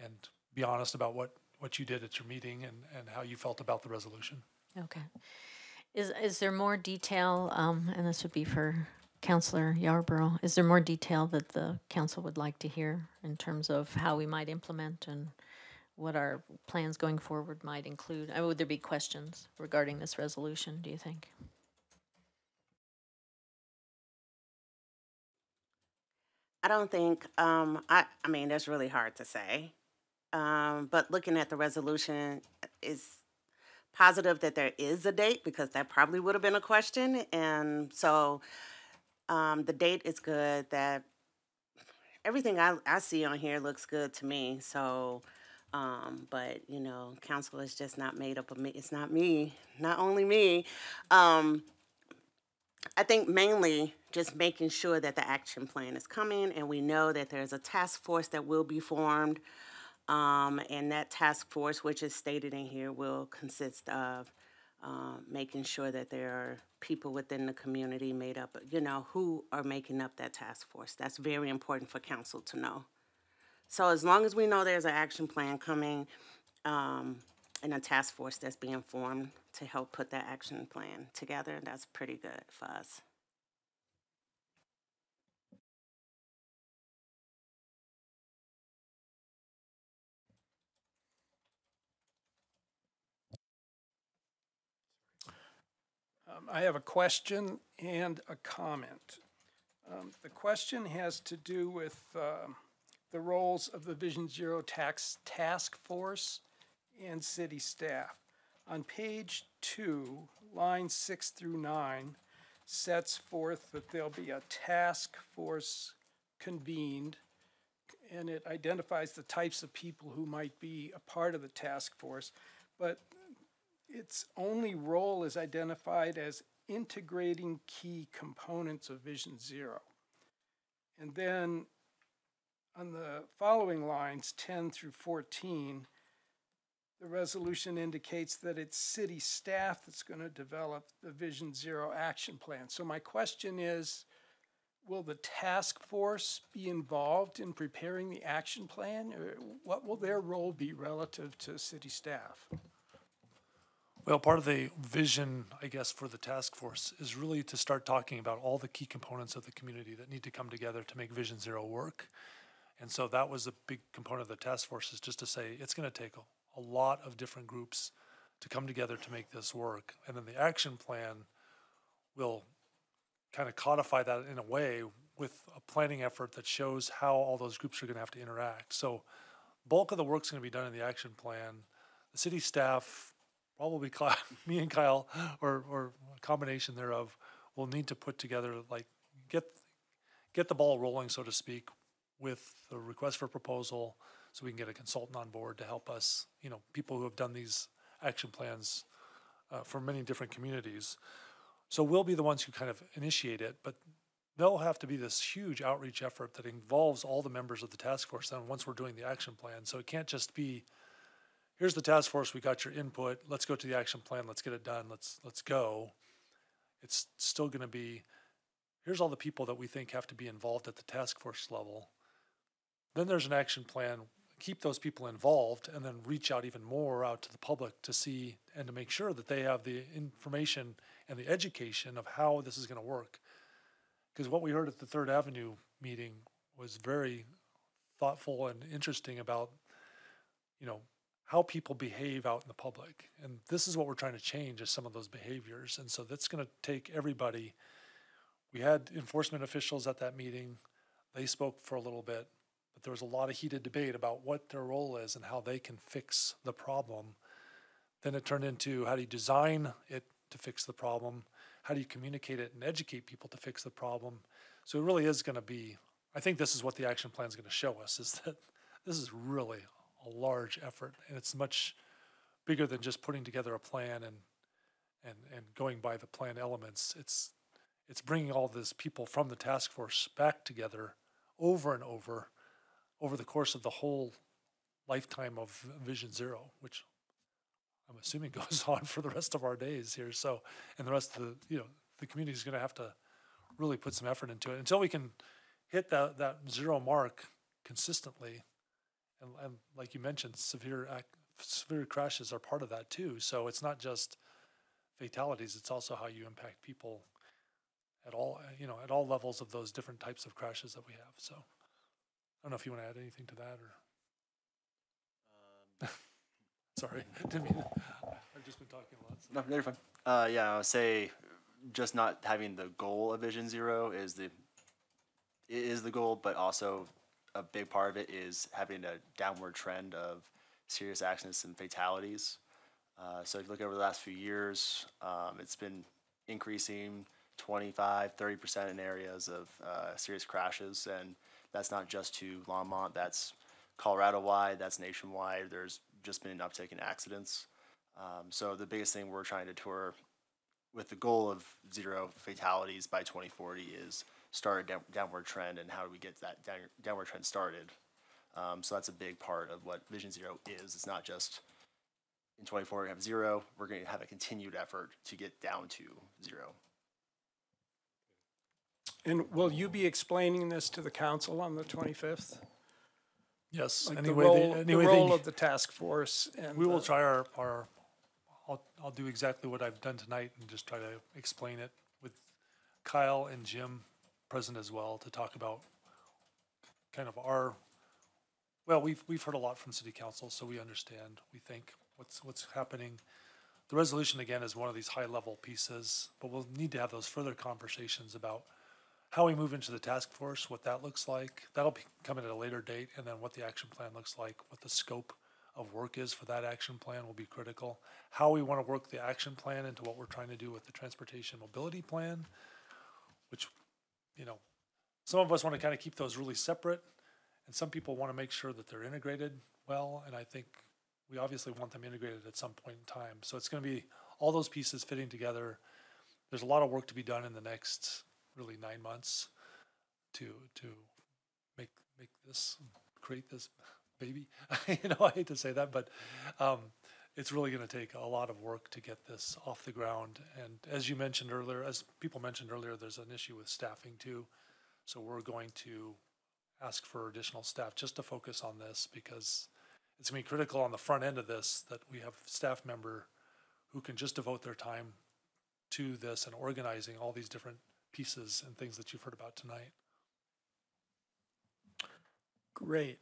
and be honest about what you did at your meeting and how you felt about the resolution. Okay. Is there more detail, and this would be for Councilor Yarborough, is there more detail that the council would like to hear in terms of how we might implement and what our plans going forward might include? Would there be questions regarding this resolution, do you think? I don't think, I mean, that's really hard to say. But looking at the resolution is positive that there is a date, because that probably would have been a question. And so The date is good. That everything I see on here looks good to me. So, but you know, council is just not made up of me. It's not me, not only me. I think mainly just making sure that the action plan is coming, and we know that there's a task force that will be formed. And that task force, which is stated in here, will consist of making sure that there are people within the community made up, you know, who are making up that task force. That's very important for council to know. So as long as we know there's an action plan coming, and a task force that's being formed to help put that action plan together, that's pretty good for us. I have a question and a comment. The question has to do with the roles of the Vision Zero Task Force and city staff. On page 2, lines 6 through 9, sets forth that there'll be a task force convened, and it identifies the types of people who might be a part of the task force, but its only role is identified as integrating key components of Vision Zero. And then on the following lines, 10 through 14, the resolution indicates that it's city staff that's going to develop the Vision Zero action plan. So my question is, will the task force be involved in preparing the action plan? Or what will their role be relative to city staff? Well, part of the vision, I guess, for the task force is really to start talking about all the key components of the community that need to come together to make Vision Zero work. And so that was a big component of the task force, is just to say it's going to take a lot of different groups to come together to make this work. And then the action plan will kind of codify that in a way with a planning effort that shows how all those groups are going to have to interact. So bulk of the work's going to be done in the action plan. The city staff, probably me and Kyle, or a combination thereof, will need to put together, like, get the ball rolling, so to speak, with the request for proposal, so we can get a consultant on board to help us, you know, people who have done these action plans for many different communities. So we'll be the ones who kind of initiate it, but there'll have to be this huge outreach effort that involves all the members of the task force then once we're doing the action plan. So it can't just be, here's the task force, we got your input, let's go to the action plan, let's get it done, let's go. It's still going to be, here's all the people that we think have to be involved at the task force level. Then there's an action plan, keep those people involved, and then reach out even more out to the public to see and to make sure that they have the information and the education of how this is going to work. Because what we heard at the Third Avenue meeting was very thoughtful and interesting about, you know, how people behave out in the public. And this is what we're trying to change, is some of those behaviors. And so that's going to take everybody. We had enforcement officials at that meeting. They spoke for a little bit, but there was a lot of heated debate about what their role is and how they can fix the problem. Then it turned into, how do you design it to fix the problem? How do you communicate it and educate people to fix the problem? So it really is going to be, I think this is what the action plan is going to show us, is that this is really a large effort, and it's much bigger than just putting together a plan and going by the plan elements. It's bringing all these people from the task force back together over and over the course of the whole lifetime of Vision Zero, which I'm assuming goes on for the rest of our days here. So, and the rest of the, you know, the community is going to have to really put some effort into it until we can hit that zero mark consistently. And like you mentioned, severe crashes are part of that too. So it's not just fatalities; it's also how you impact people at all, you know, at all levels of those different types of crashes that we have. So I don't know if you want to add anything to that, or sorry, didn't mean. I've just been talking a lot. So. No, you're fine. Yeah, I would say just not having the goal of Vision Zero is the goal, but also a big part of it is having a downward trend of serious accidents and fatalities. So if you look over the last few years, it's been increasing 25, 30% in areas of serious crashes. And that's not just to Longmont, that's Colorado-wide, that's nationwide. There's just been an uptick in accidents. So the biggest thing we're trying to tour with the goal of 0 fatalities by 2040 is start a downward trend, and how do we get that downward trend started. So that's a big part of what Vision Zero is. It's not just in 2040 we have 0, we're going to have a continued effort to get down to 0. And will you be explaining this to the council on the 25th? Yes, Like anyway, the role of the task force and we will try our I'll do exactly what I've done tonight and just try to explain it with Kyle and Jim present as well to talk about kind of we've heard a lot from city council, so we understand, we think what's happening. The resolution again is one of these high level pieces, but we'll need to have those further conversations about how we move into the task force, what that looks like. That'll come at a later date, and then what the action plan looks like, what the scope of work is for that action plan will be critical. How we want to work the action plan into what we're trying to do with the transportation mobility plan, which, some of us want to kind of keep those really separate, and some people want to make sure that they're integrated well, and I think we obviously want them integrated at some point in time. So it's going to be all those pieces fitting together. There's a lot of work to be done in the next really 9 months to create this baby. I hate to say that, but it's really going to take a lot of work to get this off the ground. And as you mentioned earlier, as people mentioned earlier, there's an issue with staffing too. So we're going to ask for additional staff just to focus on this, because it's going to be critical on the front end of this that we have staff member who can just devote their time to this and organizing all these different pieces and things that you've heard about tonight. Great.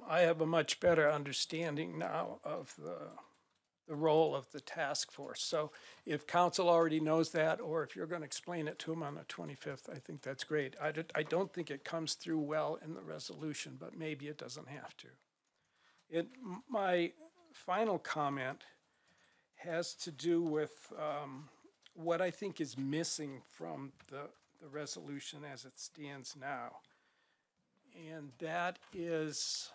I have a much better understanding now of the role of the task force. So if council already knows that, or if you're going to explain it to them on the 25th, I think that's great. I don't think it comes through well in the resolution, but maybe it doesn't have to. My final comment has to do with what I think is missing from the resolution as it stands now. And that is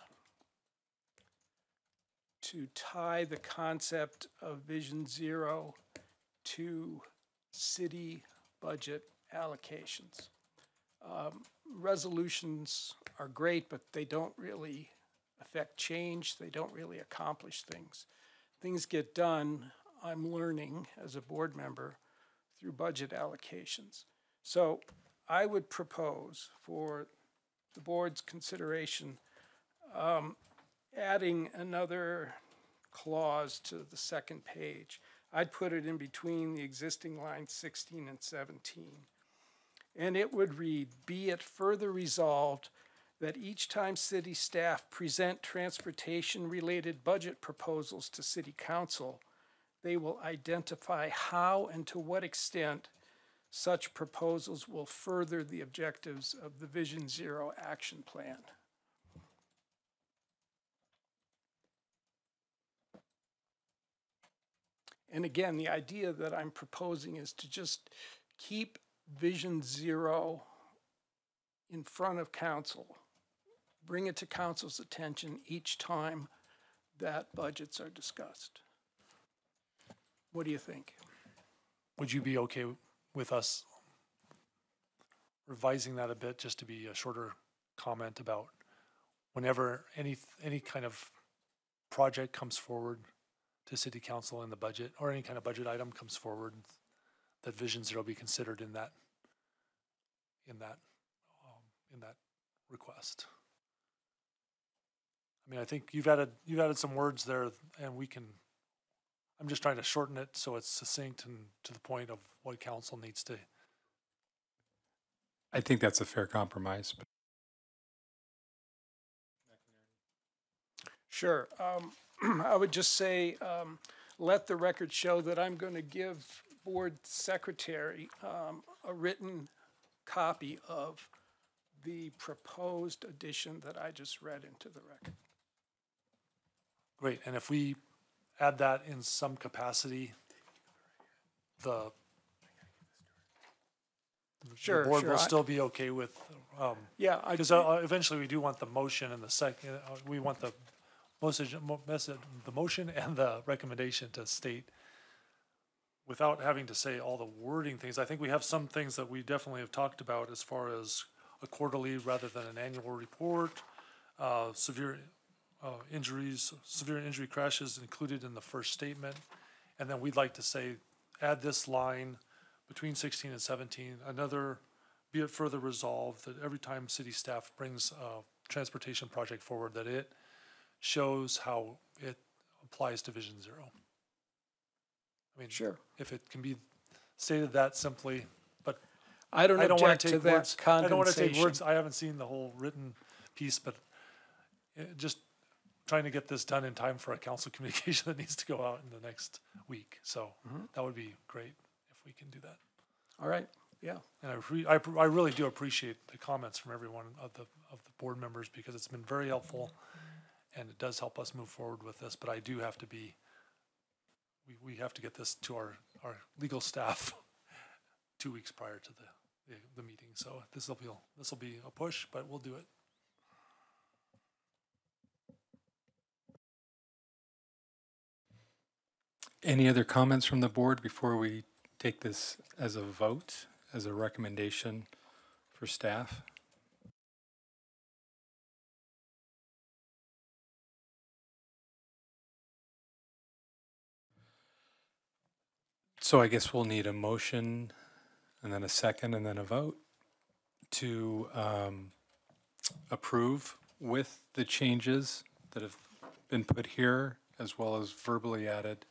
to tie the concept of Vision Zero to city budget allocations. Resolutions are great, but they don't really affect change. They don't really accomplish things. Things get done, I'm learning as a board member, through budget allocations. So I would propose for the board's consideration adding another clause to the second page. I'd put it in between the existing lines 16 and 17. And it would read, "Be it further resolved that each time city staff present transportation-related budget proposals to city council, they will identify how and to what extent such proposals will further the objectives of the Vision Zero action plan." And again, the idea that I'm proposing is to just keep Vision Zero in front of council, bring it to council's attention each time that budgets are discussed. What do you think? Would you be okay with us revising that a bit, just to be a shorter comment about whenever any kind of project comes forward to city council in the budget, or any kind of budget item comes forward, that Vision Zero be considered in that request? I mean, I think you've added some words there, and I'm just trying to shorten it so it's succinct and to the point of what council needs to. I think that's a fair compromise. But Sure. I would just say, let the record show that I'm going to give board secretary a written copy of the proposed addition that I just read into the record. Great, and if we add that in some capacity, Sure, the board sure, will I- still be okay with, Yeah, I, because eventually we do want the motion and the second, we want the the motion and the recommendation to state without having to say all the wording things. I think we have some things that we definitely have talked about as far as a quarterly rather than an annual report, severe injury crashes included in the first statement. And then we'd like to say, add this line between 16 and 17, be it further resolved that every time city staff brings a transportation project forward, that it shows how it applies to Vision Zero. I mean, sure. if it can be stated that simply, but I don't I don't want object to to take that words. I don't want to take condensation. words. I haven't seen the whole written piece, but just trying to get this done in time for a council communication that needs to go out in the next week. So that would be great if we can do that. All right, yeah. And I really do appreciate the comments from everyone of the board members because it's been very helpful, and it does help us move forward with this. But I do have to be. We have to get this to our legal staff 2 weeks prior to the meeting. So this will be a push, but we'll do it. Any other comments from the board before we take this as a vote, as a recommendation for staff? So I guess we'll need a motion and then a second and then a vote to approve with the changes that have been put here as well as verbally added,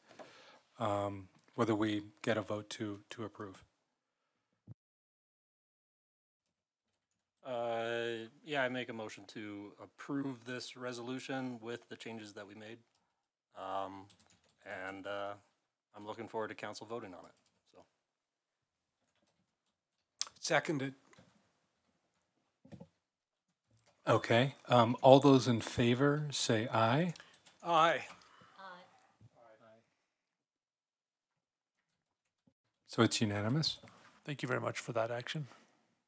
whether we get a vote to approve. Yeah, I make a motion to approve this resolution with the changes that we made. And I'm looking forward to council voting on it, so. Seconded. Okay, all those in favor say aye. Aye. So it's unanimous. Thank you very much for that action.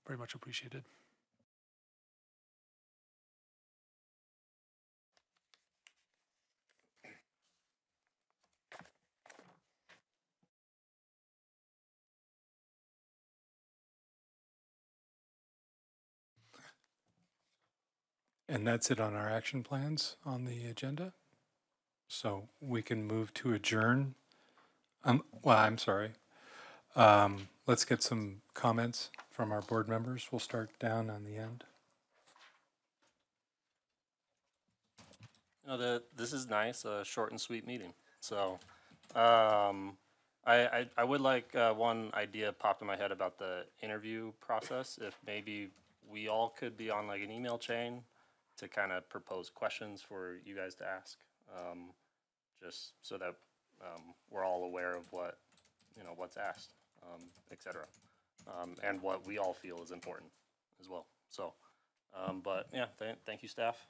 Very much appreciated. And that's it on our action plans on the agenda. So we can move to adjourn. Well, I'm sorry. Let's get some comments from our board members. We'll start down on the end. You know, this is nice, a short and sweet meeting. So, I would like, one idea popped in my head about the interview process. If maybe we all could be on like an email chain to kind of propose questions for you guys to ask, just so that we're all aware of what, what's asked, et cetera, and what we all feel is important as well. So, but yeah, thank you, staff.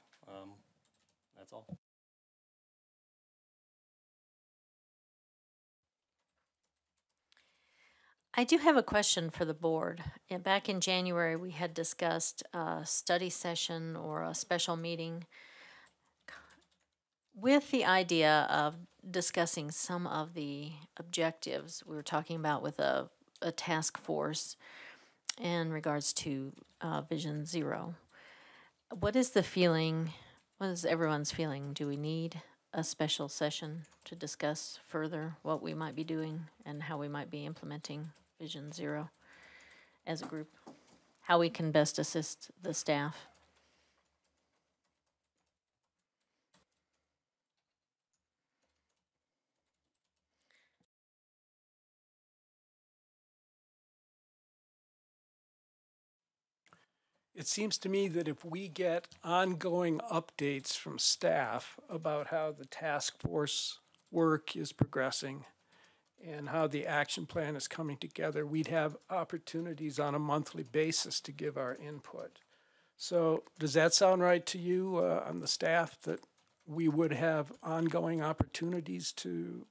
That's all. I do have a question for the board. Back in January, we had discussed a study session or a special meeting with the idea of discussing some of the objectives we were talking about with a task force in regards to Vision Zero. What is the feeling? What is everyone's feeling? Do we need a special session to discuss further what we might be doing and how we might be implementing Vision Zero as a group? How we can best assist the staff? It seems to me that if we get ongoing updates from staff about how the task force work is progressing and how the action plan is coming together, we'd have opportunities on a monthly basis to give our input. So does that sound right to you on the staff, that we would have ongoing opportunities to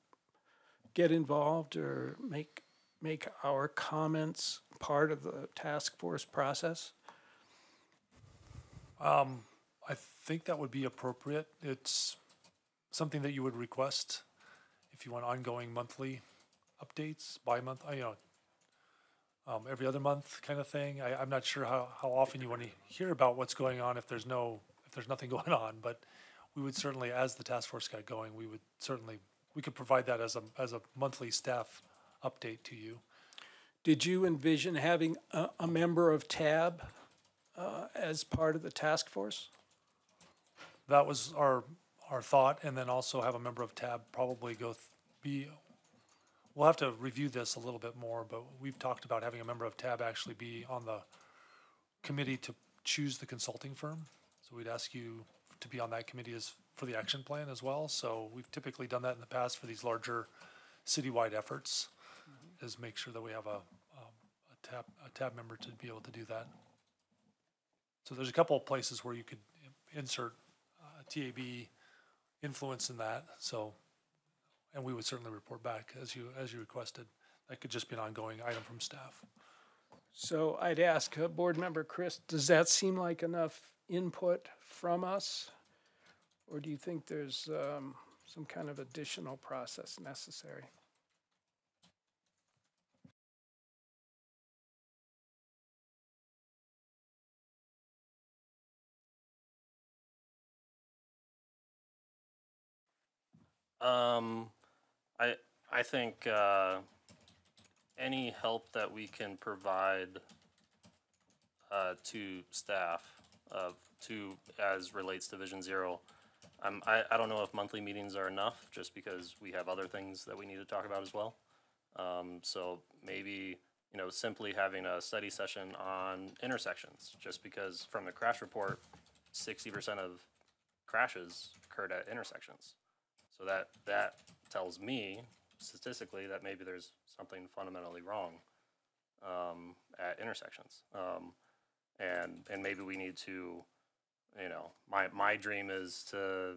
get involved or make make our comments part of the task force process? I think that would be appropriate. It's something that you would request if you want ongoing monthly updates, bi-month, every other month kind of thing. I'm not sure how often you want to hear about what's going on if there's nothing going on, but we would certainly, as the task force got going, we could provide that as a monthly staff update to you. Did you envision having a member of TAB as part of the task force? That was our thought, and then also have a member of TAB probably we'll have to review this a little bit more, but we've talked about having a member of TAB actually be on the committee to choose the consulting firm. So we'd ask you to be on that committee for the action plan as well. So we've typically done that in the past for these larger citywide efforts, is make sure that we have a TAB member to be able to do that. So there's a couple of places where you could insert TAB influence in that. So, and we would certainly report back as you requested. That could just be an ongoing item from staff. So I'd ask Board Member Chris, does that seem like enough input from us? Or do you think there's some kind of additional process necessary? I think any help that we can provide to staff as relates to Vision Zero. I don't know if monthly meetings are enough, just because we have other things that we need to talk about as well. So maybe, simply having a study session on intersections, just because from the crash report, 60% of crashes occurred at intersections. So that tells me statistically that maybe there's something fundamentally wrong at intersections. And maybe we need to, my dream is to,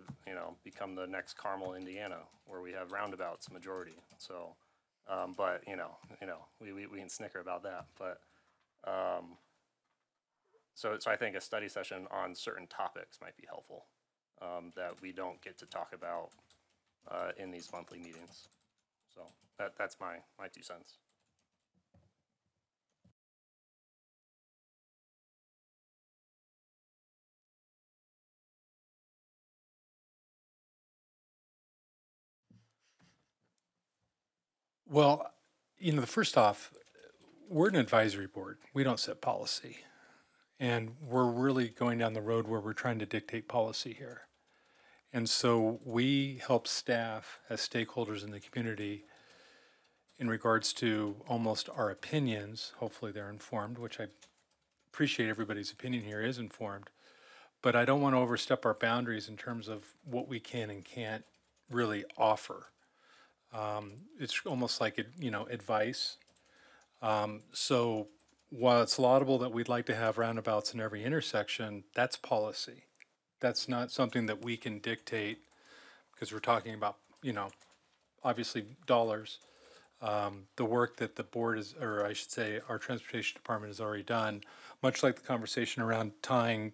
become the next Carmel, Indiana, where we have roundabouts majority. So, but, we can snicker about that. But, so I think a study session on certain topics might be helpful that we don't get to talk about in these monthly meetings. So that's my 2 cents. Well, first off, we're an advisory board. We don't set policy. And we're really going down the road where we're trying to dictate policy here. And so we help staff as stakeholders in the community in regards to almost our opinions. Hopefully they're informed, which I appreciate everybody's opinion here is informed. But I don't want to overstep our boundaries in terms of what we can and can't really offer. It's almost like, advice. So while it's laudable that we'd like to have roundabouts in every intersection, that's policy. That's not something that we can dictate, because we're talking about, obviously dollars. The work that the board is, or I should say, our transportation department has already done, much like the conversation around tying,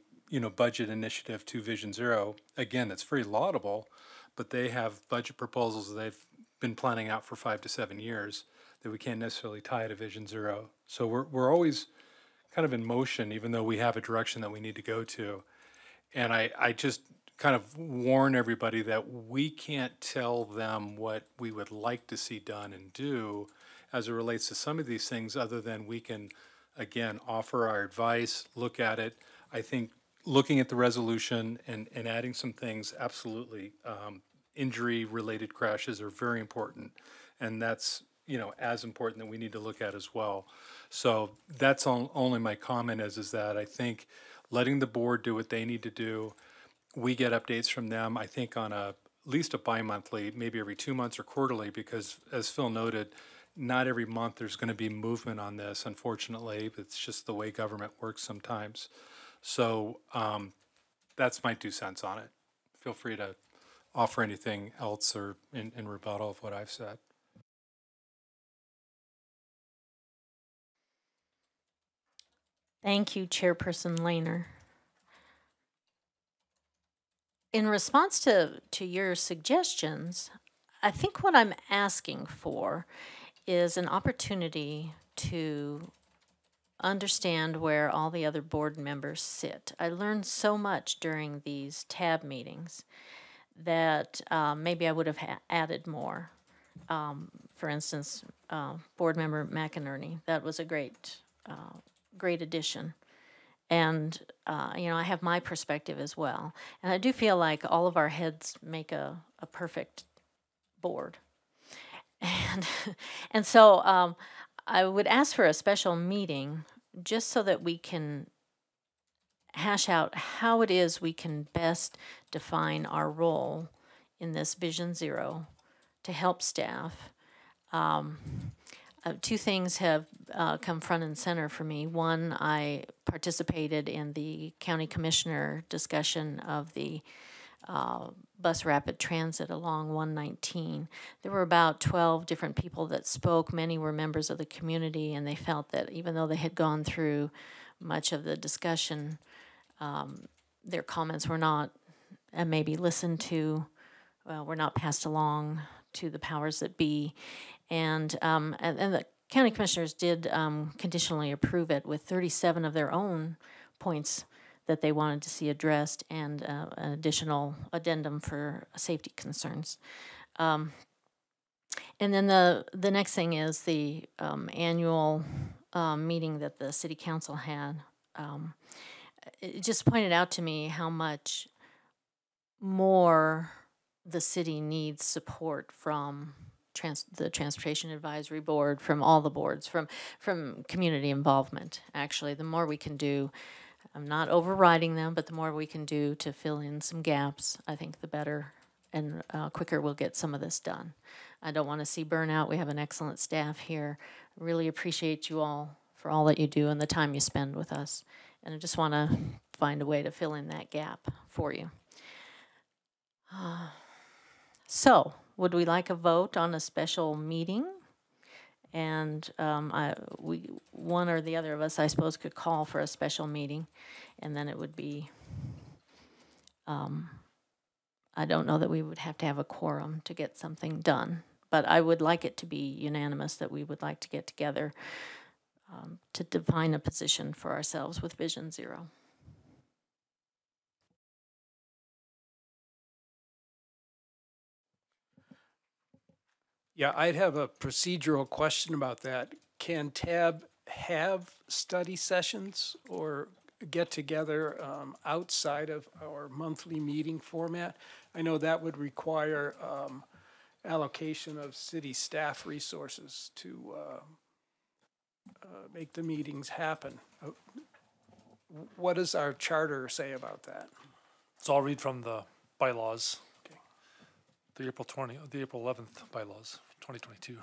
budget initiative to Vision Zero. Again, that's very laudable, but they have budget proposals that they've been planning out for 5 to 7 years that we can't necessarily tie to Vision Zero. So we're always kind of in motion, even though we have a direction that we need to go to. And I just kind of warn everybody that we can't tell them what we would like to see done and do as it relates to some of these things, other than we can, again, offer our advice, look at it. I think looking at the resolution and adding some things, absolutely. Injury-related crashes are very important, and that's, as important that we need to look at as well. So that's only my comment is that I think letting the board do what they need to do. We get updates from them, I think, on at least a bi-monthly, maybe every 2 months or quarterly, because as Phil noted, not every month there's going to be movement on this, unfortunately. It's just the way government works sometimes. So that's my 2 cents on it. Feel free to offer anything else or in rebuttal of what I've said. Thank you, Chairperson Lehner. In response to your suggestions, I think what I'm asking for is an opportunity to understand where all the other board members sit. I learned so much during these tab meetings that maybe I would have added more. For instance, Board Member McInerney, that was a great addition. And, I have my perspective as well. And I do feel like all of our heads make a perfect board. And so I would ask for a special meeting just so that we can hash out how it is we can best define our role in this Vision Zero to help staff. Two things have come front and center for me. One, I participated in the county commissioner discussion of the bus rapid transit along 119. There were about 12 different people that spoke. Many were members of the community, and they felt that even though they had gone through much of the discussion, their comments were not maybe listened to, were not passed along to the powers that be. And the county commissioners did conditionally approve it with 37 of their own points that they wanted to see addressed and an additional addendum for safety concerns. And then the next thing is the annual meeting that the city council had. It just pointed out to me how much more the city needs support from the Transportation Advisory Board, from all the boards, from community involvement. Actually, the more we can do, I'm not overriding them, but the more we can do to fill in some gaps, I think the better and quicker we'll get some of this done. I don't want to see burnout. We have an excellent staff here. I really appreciate you all for all that you do and the time you spend with us. And I just want to find a way to fill in that gap for you. So, would we like a vote on a special meeting? And one or the other of us, I suppose, could call for a special meeting, and then it would be, I don't know that we would have to have a quorum to get something done, but I would like it to be unanimous that we would like to get together to define a position for ourselves with Vision Zero. Yeah, I'd have a procedural question about that. Can TAB have study sessions or get together outside of our monthly meeting format? I know that would require allocation of city staff resources to make the meetings happen. What does our charter say about that? So I'll read from the bylaws. The April 11th bylaws, 2022.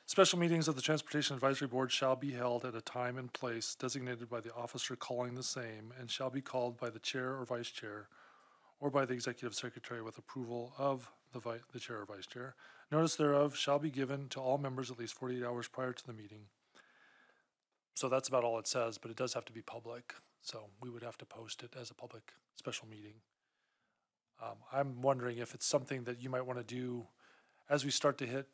Special meetings of the Transportation Advisory Board shall be held at a time and place designated by the officer calling the same and shall be called by the chair or vice chair or by the executive secretary with approval of the chair or vice chair. Notice thereof shall be given to all members at least 48 hours prior to the meeting. So that's about all it says, but it does have to be public. So we would have to post it as a public special meeting. I'm wondering if it's something that you might want to do as we start to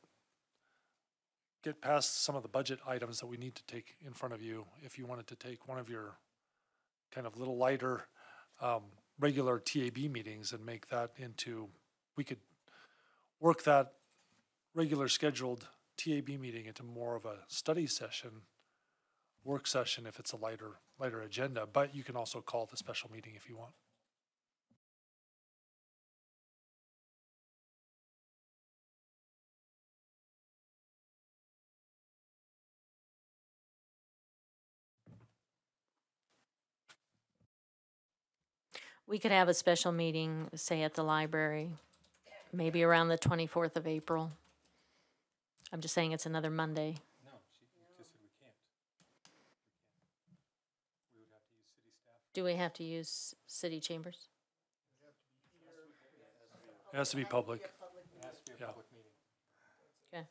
get past some of the budget items that we need to take in front of you. If you wanted to take one of your kind of little lighter regular TAB meetings and make that into, we could work that regular scheduled TAB meeting into more of a study session, work session if it's a lighter agenda, but you can also call it a special meeting if you want. We could have a special meeting, say at the library, maybe around the 24th of April. I'm just saying it's another Monday. No, she just said we can't. We would have to use city staff. Do we have to use city chambers? It has to be public. It has to be a public meeting. Okay.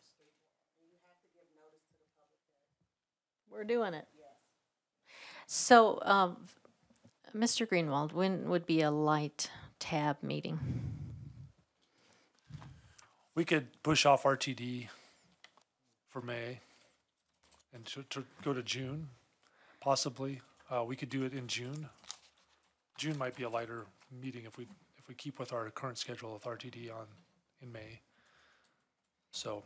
We're doing it. So, Mr. Greenwald, when would be a light tab meeting? We could push off RTD for May and to go to June, possibly. We could do it in June. June might be a lighter meeting if we keep with our current schedule with RTD in May. So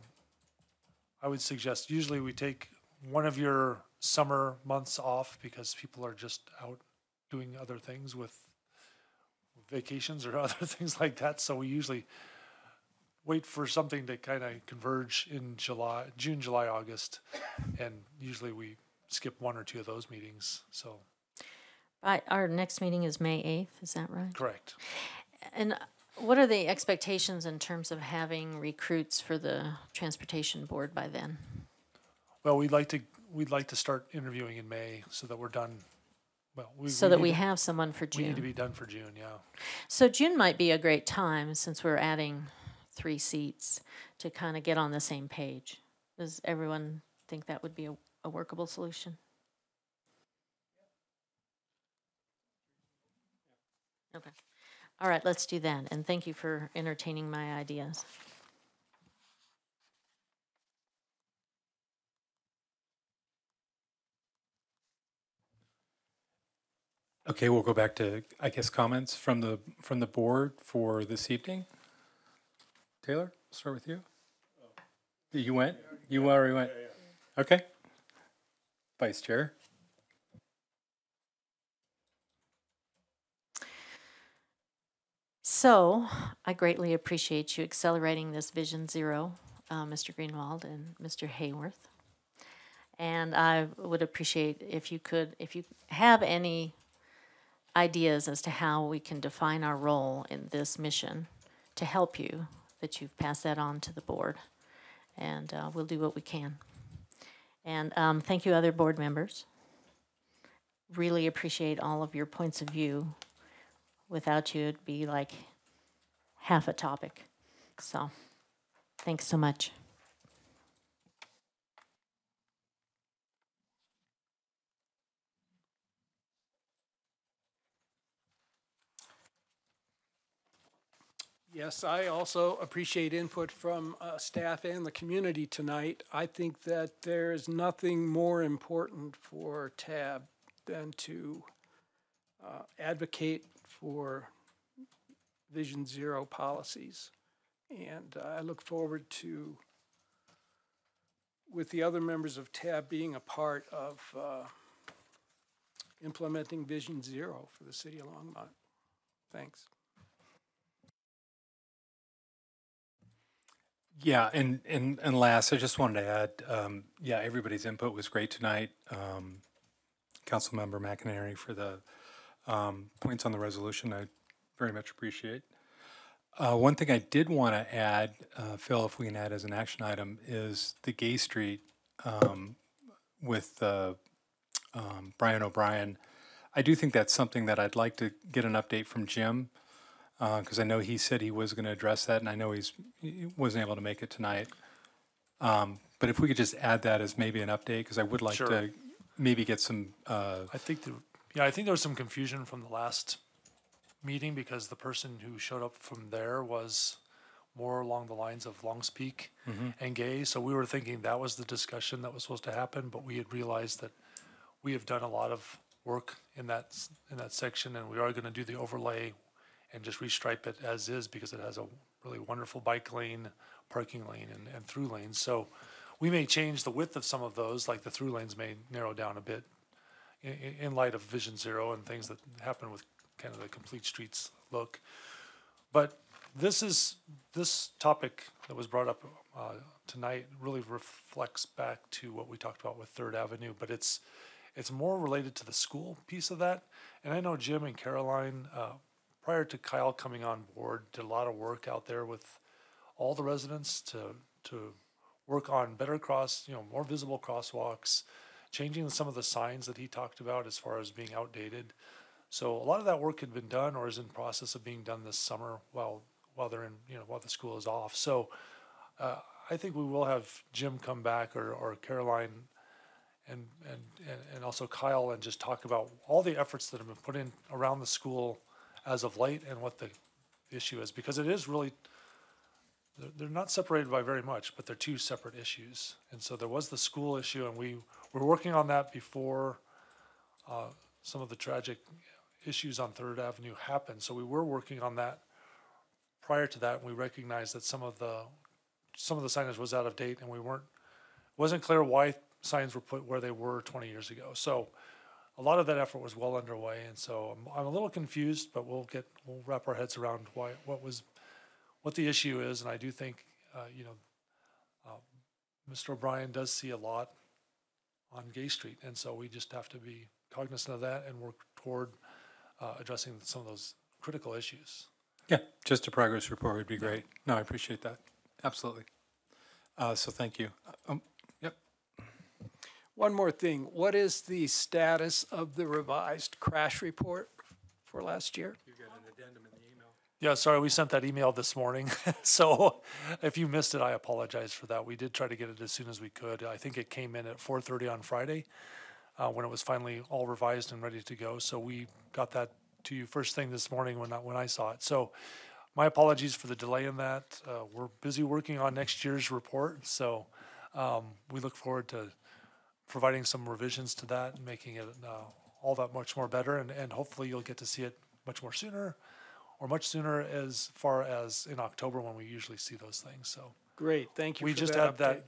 I would suggest usually we take one of your summer months off because people are just out doing other things with vacations or other things like that. So we usually wait for something to kind of converge in June, July, August, and usually we skip one or two of those meetings. So Our next meeting is May 8th, is that right? correct. And what are the expectations in terms of having recruits for the transportation board by then? Well, we'd like to start interviewing in May so that we're done. Well, So that we need to- have someone for we need to June. be done for June. Yeah. So June might be a great time, since we're adding 3 seats, to kind of get on the same page. Does everyone think that would be a workable solution? Okay. All right, let's do that. And thank you for entertaining my ideas. Okay, we'll go back to, I guess, comments from the board for this evening. Taylor, start with you. You went? You already went? Okay. Vice Chair. So, I greatly appreciate you accelerating this Vision Zero, Mr. Greenwald and Mr. Hayworth. And I would appreciate if you have any ideas as to how we can define our role in this mission to help you, that you've passed that on to the board. And we'll do what we can. And thank you, other board members. Really appreciate all of your points of view. Without you, it'd be like half a topic. So, thanks so much. Yes, I also appreciate input from staff and the community tonight. I think that there is nothing more important for TAB than to advocate for Vision Zero policies. And I look forward to, with the other members of TAB, being a part of implementing Vision Zero for the city of Longmont. Thanks. Yeah, and last, I just wanted to add, yeah, everybody's input was great tonight. Councilmember McInerney for the points on the resolution, I very much appreciate. One thing I did want to add, Phil, if we can add as an action item, is the Gay Street with Brian O'Brien. I do think that's something that I'd like to get an update from Jim, because I know he said he was going to address that, and I know he wasn't able to make it tonight. But if we could just add that as maybe an update, because I would like Sure. to maybe get some. I think I think there was some confusion from the last meeting because the person who showed up from there was more along the lines of Longspeak and Gay. So we were thinking that was the discussion that was supposed to happen, but we had realized that we have done a lot of work in that section, and we are going to do the overlay and just restripe it as is because it has a really wonderful bike lane, parking lane, and through lanes. So we may change the width of some of those, like the through lanes may narrow down a bit in light of Vision Zero and things that happen with kind of the complete streets look. But this topic that was brought up tonight really reflects back to what we talked about with Third Avenue, but it's more related to the school piece of that. And I know Jim and Caroline, prior to Kyle coming on board, did a lot of work out there with all the residents to work on better more visible crosswalks, changing some of the signs that he talked about as far as being outdated. So a lot of that work had been done or is in process of being done this summer while they're in, while the school is off. So I think we will have Jim come back or Caroline and also Kyle, and just talk about all the efforts that have been put in around the school as of late and what the issue is, because it is really, they're not separated by very much, but they're two separate issues. And so there was the school issue, and we were working on that before some of the tragic issues on Third Avenue happened. So we were working on that prior to that, and we recognized that some of the signage was out of date, and wasn't clear why signs were put where they were 20 years ago. So a lot of that effort was well underway, and so I'm a little confused, but we'll wrap our heads around what the issue is. And I do think, Mr. O'Brien does see a lot on Gay Street, and so we just have to be cognizant of that and work toward addressing some of those critical issues. Yeah, just a progress report would be great. No, I appreciate that. Absolutely. So thank you. Yep. One more thing. What is the status of the revised crash report for last year? You got an addendum in the email. Yeah, sorry, we sent that email this morning. So if you missed it, I apologize for that. We did try to get it as soon as we could. I think it came in at 4:30 on Friday when it was finally all revised and ready to go. So we got that to you first thing this morning when I saw it. So my apologies for the delay in that. We're busy working on next year's report. So we look forward to providing some revisions to that and making it all that much more better. And hopefully you'll get to see it much sooner as far as in October when we usually see those things. So Great, thank you we for just that had update. that.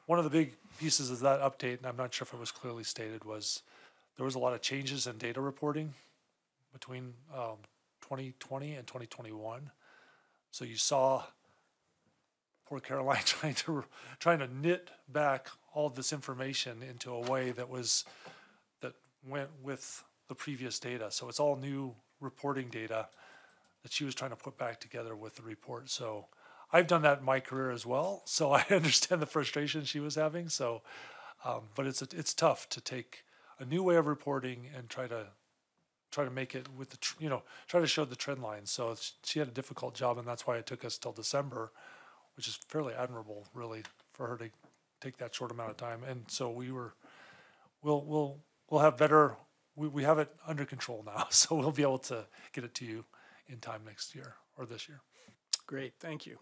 One of the big pieces of that update, and I'm not sure if it was clearly stated, was there was a lot of changes in data reporting between 2020 and 2021. So you saw poor Caroline trying to knit back all of this information into a way that went with the previous data. So it's all new reporting data that she was trying to put back together with the report. So I've done that in my career as well. So I understand the frustration she was having. So, but it's tough to take a new way of reporting and try to make it with try to show the trend line. So she had a difficult job, and that's why it took us till December, which is fairly admirable, really, for her to take that short amount of time. And so we'll have better. We have it under control now, so we'll be able to get it to you in time next year or this year. Great, thank you.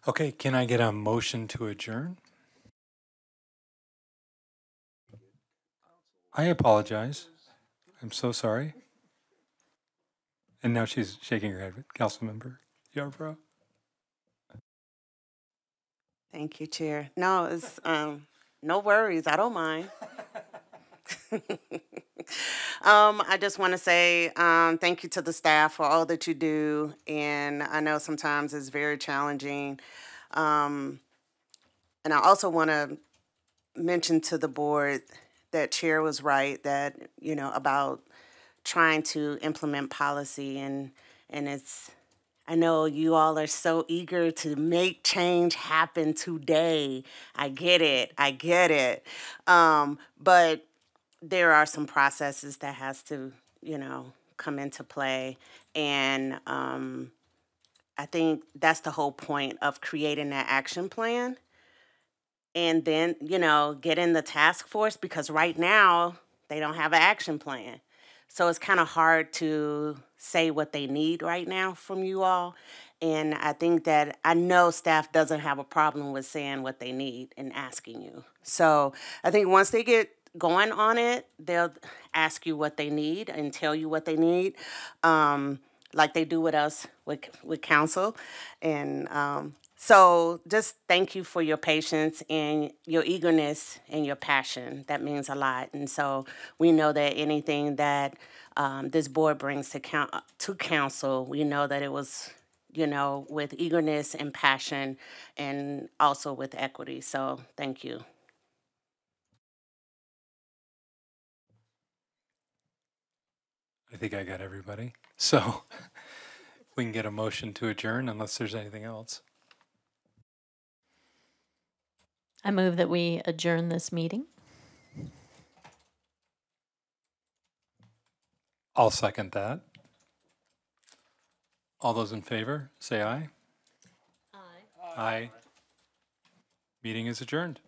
Okay, can I get a motion to adjourn? I apologize. I'm so sorry. And now she's shaking her head. Councilmember Yarborough? Thank you, Chair. No, it's no worries. I don't mind. I just want to say thank you to the staff for all that you do, and I know sometimes it's very challenging. And I also want to mention to the board that Chair was right, that about trying to implement policy, and it's. I know you all are so eager to make change happen today. I get it. But there are some processes that has to, come into play. And I think that's the whole point of creating that action plan. And then, get in the task force, because right now they don't have an action plan. So it's kind of hard to say what they need right now from you all. And I think that I know staff doesn't have a problem with saying what they need and asking you. So I think once they get going on it, they'll ask you what they need and tell you what they need, like they do with us, with council. And so just thank you for your patience and your eagerness and your passion. That means a lot. And so we know that anything that this board brings to council, we know that it was, with eagerness and passion, and also with equity. So thank you. I think I got everybody. So we can get a motion to adjourn unless there's anything else. I move that we adjourn this meeting. I'll second that. All those in favor, say aye. Aye. Aye. Meeting is adjourned.